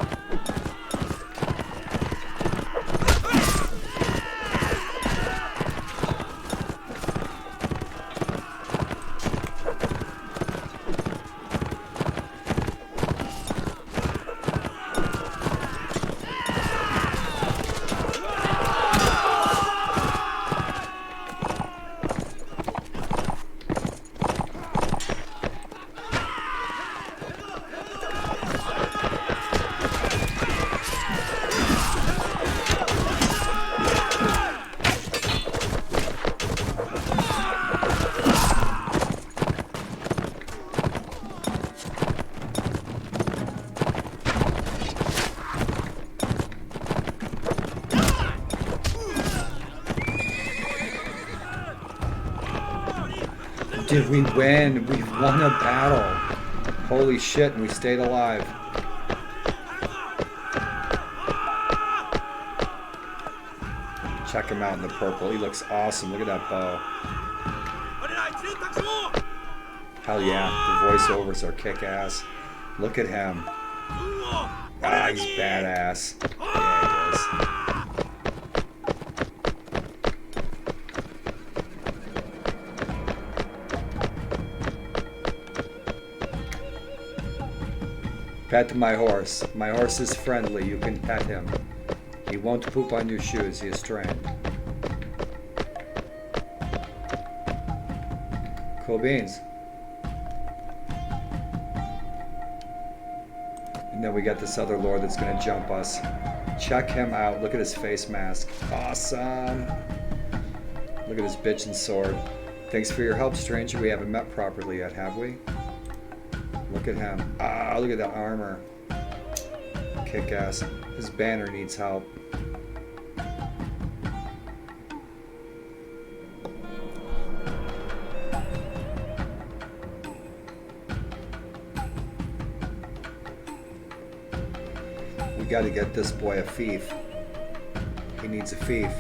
Did we win? We've won a battle. Holy shit, and we stayed alive. Check him out in the purple. He looks awesome. Look at that bow. Hell yeah. The voiceovers are kick-ass. Look at him. Ah, he's badass. Yeah, he is. Pet my horse. My horse is friendly. You can pet him. He won't poop on your shoes. He is trained. Cool beans. And then we got this other lord that's going to jump us. Check him out. Look at his face mask. Awesome. Look at his bitch and sword. Thanks for your help, stranger. We haven't met properly yet, have we? Look at him. Ah, look at that armor. Kick-ass. His banner needs help. We gotta get this boy a fief. He needs a fief.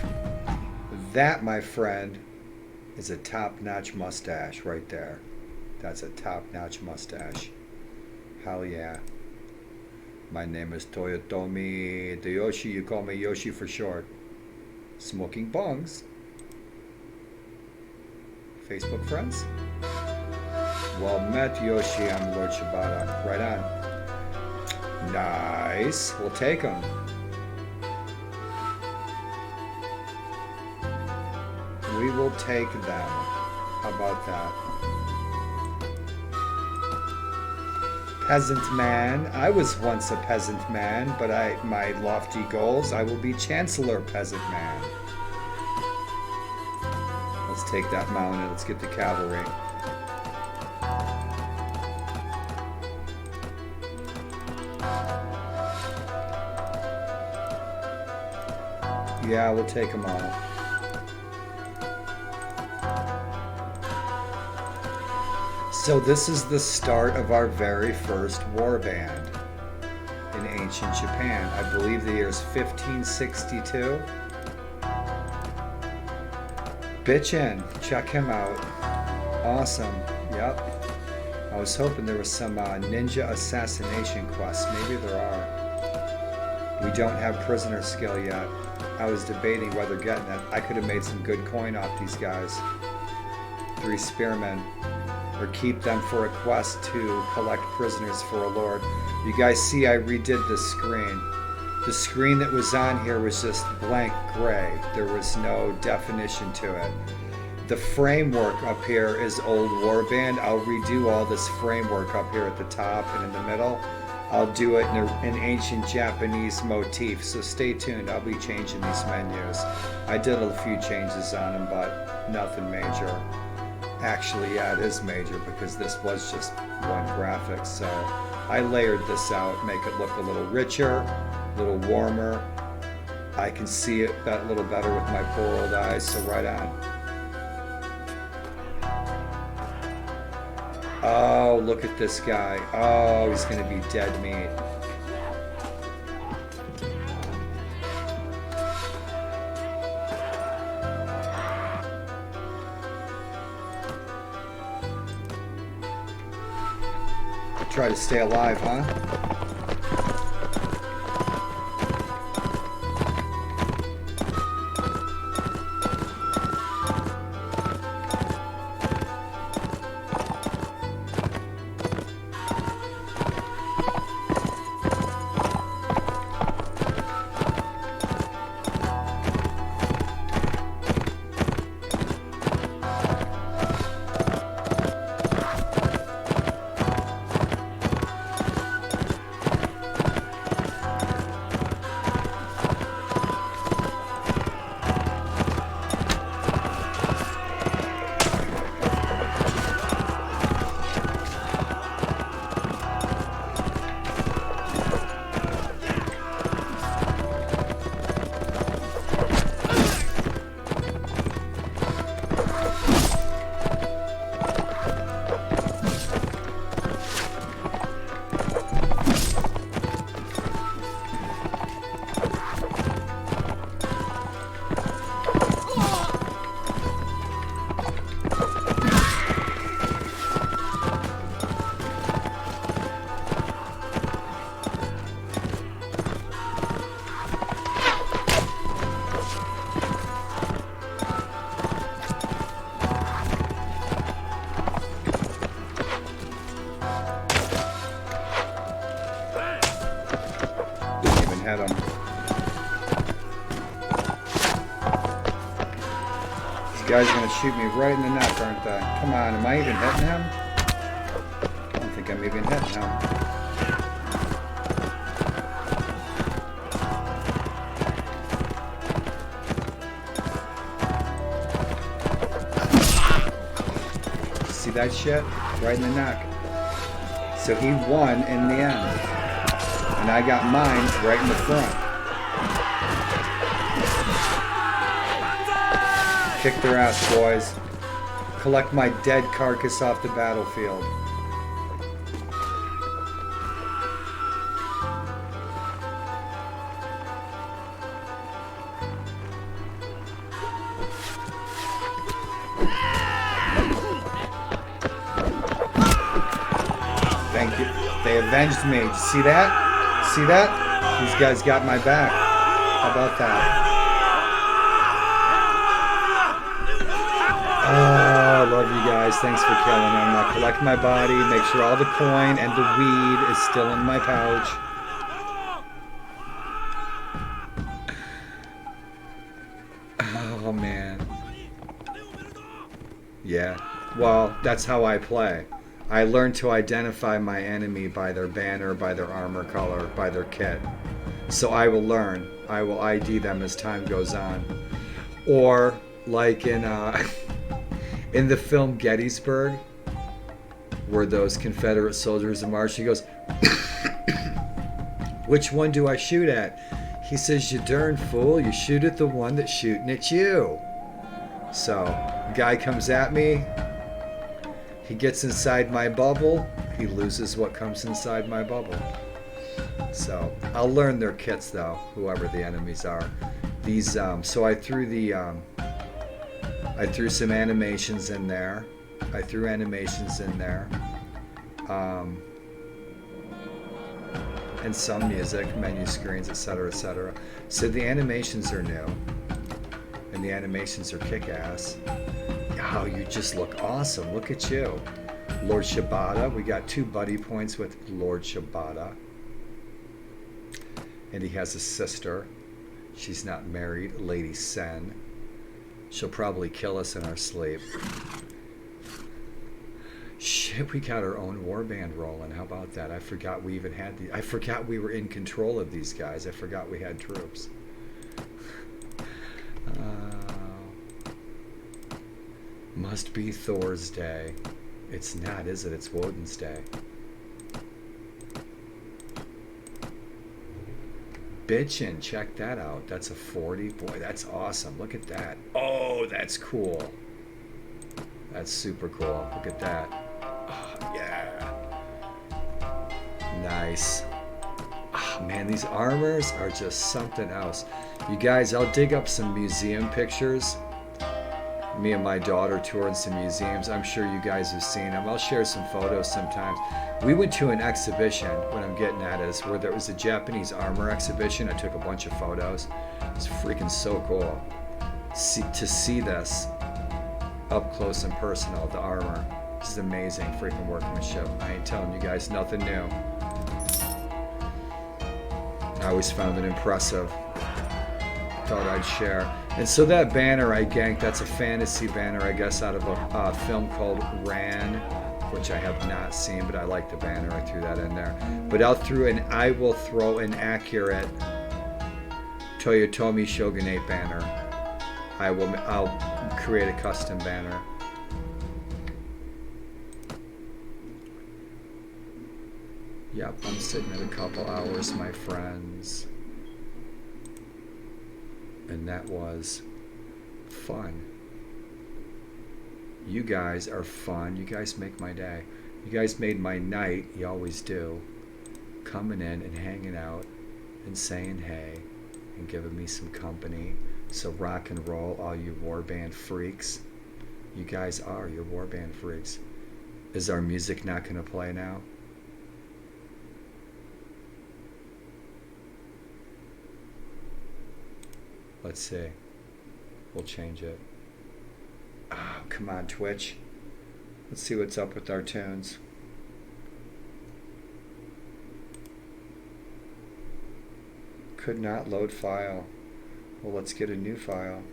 That, my friend, is a top-notch mustache right there. That's a top-notch mustache. Hell yeah. My name is Toyotomi the Yoshi. You call me Yoshi for short. Smoking bongs. Facebook friends? Well met, Yoshi. I'm Lord Shibata. Right on. Nice. We'll take them. We will take them. How about that? Peasant man. I was once a peasant man, but my lofty goals, I will be Chancellor Peasant Man. Let's take that mountain and let's get the cavalry. Yeah, we'll take them all. So this is the start of our very first war band in ancient Japan. I believe the year is 1562. Bitchin', check him out. Awesome, yep. I was hoping there was some ninja assassination quests. Maybe there are. We don't have prisoner skill yet. I was debating whether getting it. I could have made some good coin off these guys. 3 spearmen. Or keep them for a quest to collect prisoners for a lord. You guys see I redid the screen. The screen that was on here was just blank gray. There was no definition to it. The framework up here is old warband. I'll redo all this framework up here at the top and in the middle. I'll do it in an ancient Japanese motif, so stay tuned. I'll be changing these menus. I did a few changes on them, but nothing major. Actually, yeah, it is major because this was just one graphic, so I layered this out, make it look a little richer, a little warmer. I can see it a little better with my poor old eyes, so right on. Oh, look at this guy. Oh, he's gonna be dead meat. Try to stay alive, huh? Had him. These guys are gonna shoot me right in the neck, aren't they? Come on, am I even hitting him? I don't think I'm even hitting him. See that shit? Right in the neck. So he won in the end. And I got mine right in the front. Kick their ass, boys. Collect my dead carcass off the battlefield. Thank you. They avenged me. Did you see that? See that? These guys got my back. How about that? Oh, I love you guys. Thanks for killing them. Now collect my body, make sure all the coin and the weed is still in my pouch. Oh, man. Yeah. Well, that's how I play. I learned to identify my enemy by their banner, by their armor color, by their kit. So I will learn. I will ID them as time goes on. Or, like in in the film Gettysburg, where those Confederate soldiers are marching, he goes, "Which one do I shoot at?" He says, "You darn fool, you shoot at the one that's shooting at you." So, guy comes at me. He gets inside my bubble, he loses what comes inside my bubble. So I'll learn their kits though, whoever the enemies are. These so I threw some animations in there. And some music, menu screens, etc., etc. So the animations are new, and the animations are kick-ass. Oh, you just look awesome. Look at you. Lord Shibata. We got 2 buddy points with Lord Shibata. And he has a sister. She's not married. Lady Sen. She'll probably kill us in our sleep. Shit, we got our own warband rolling. How about that? I forgot we even had I forgot we were in control of these guys. I forgot we had troops. Must be Thor's day. It's not, is it? It's Woden's day. Bitchin', check that out. That's a 40. Boy, that's awesome. Look at that. Oh, that's cool. That's super cool. Look at that. Oh, yeah. Nice. Oh, man, these armors are just something else. You guys, I'll dig up some museum pictures Me and my daughter touring some museums. I'm sure you guys have seen them. I'll share some photos sometimes. We went to an exhibition. What I'm getting at is where there was a Japanese armor exhibition. I took a bunch of photos. It's freaking so cool to see this up close and personal, the armor. This is amazing freaking workmanship. I ain't telling you guys nothing new. I always found it impressive. Thought I'd share. And so that banner I ganked, that's a fantasy banner, I guess, out of a film called Ran, which I have not seen, but I like the banner. I threw that in there. But I will throw an accurate Toyotomi Shogunate banner. I'll create a custom banner. Yep, I'm sitting at a couple hours, my friends. And that was fun. You guys are fun. You guys make my day. You guys made my night. You always do. Coming in and hanging out and saying hey and giving me some company. So rock and roll, all you warband freaks. You guys are. You're warband freaks. Is our music not going to play now? Let's see. We'll change it. Oh, come on, Twitch. Let's see what's up with our tunes. Could not load file. Well, let's get a new file.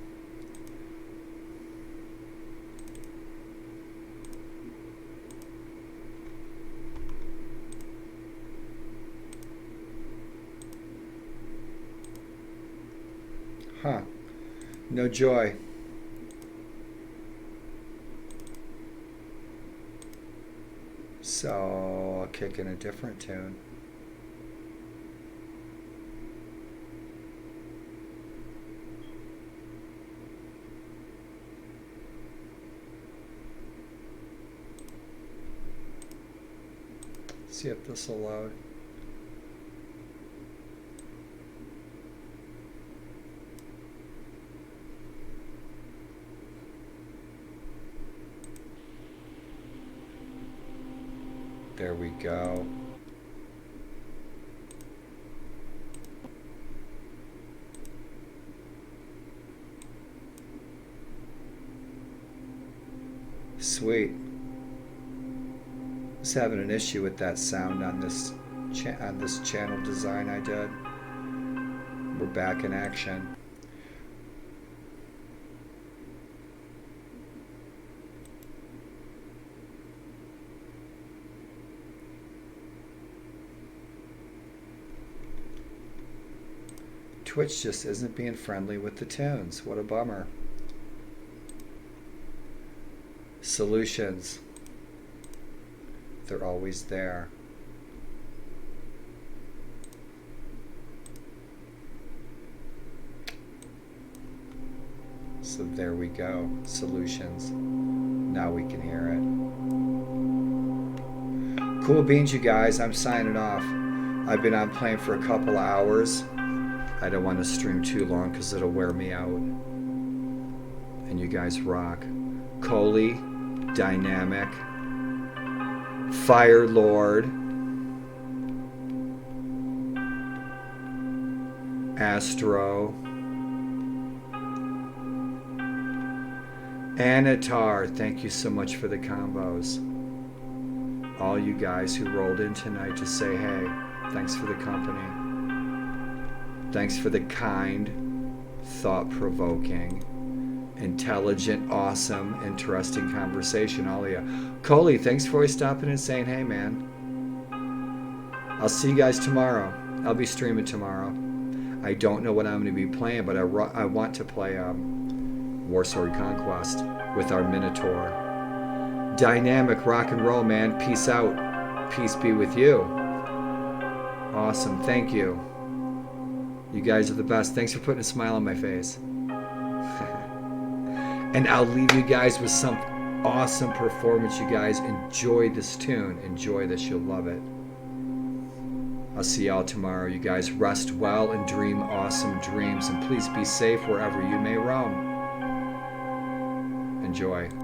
Huh. No joy. So I'll kick in a different tune. See if this will load. There we go. Sweet. I was having an issue with that sound on this channel design I did. We're back in action. Twitch just isn't being friendly with the tunes. What a bummer. Solutions. They're always there. So there we go. Solutions. Now we can hear it. Cool beans, you guys. I'm signing off. I've been on playing for a couple of hours. I don't want to stream too long because it'll wear me out. And you guys rock. Coley, Dynamic, Fire Lord, Astro, Anatar, thank you so much for the combos. All you guys who rolled in tonight to say hey, thanks for the company. Thanks for the kind, thought-provoking, intelligent, awesome, interesting conversation, all of you. Coley, thanks for always stopping and saying, hey, man. I'll see you guys tomorrow. I'll be streaming tomorrow. I don't know what I'm going to be playing, but I want to play Warsword Conquest with our Minotaur. Dynamic rock and roll, man. Peace out. Peace be with you. Awesome. Thank you. You guys are the best. Thanks for putting a smile on my face. And I'll leave you guys with some awesome performance. You guys enjoy this tune. Enjoy this. You'll love it. I'll see y'all tomorrow. You guys rest well and dream awesome dreams. And please be safe wherever you may roam. enjoy.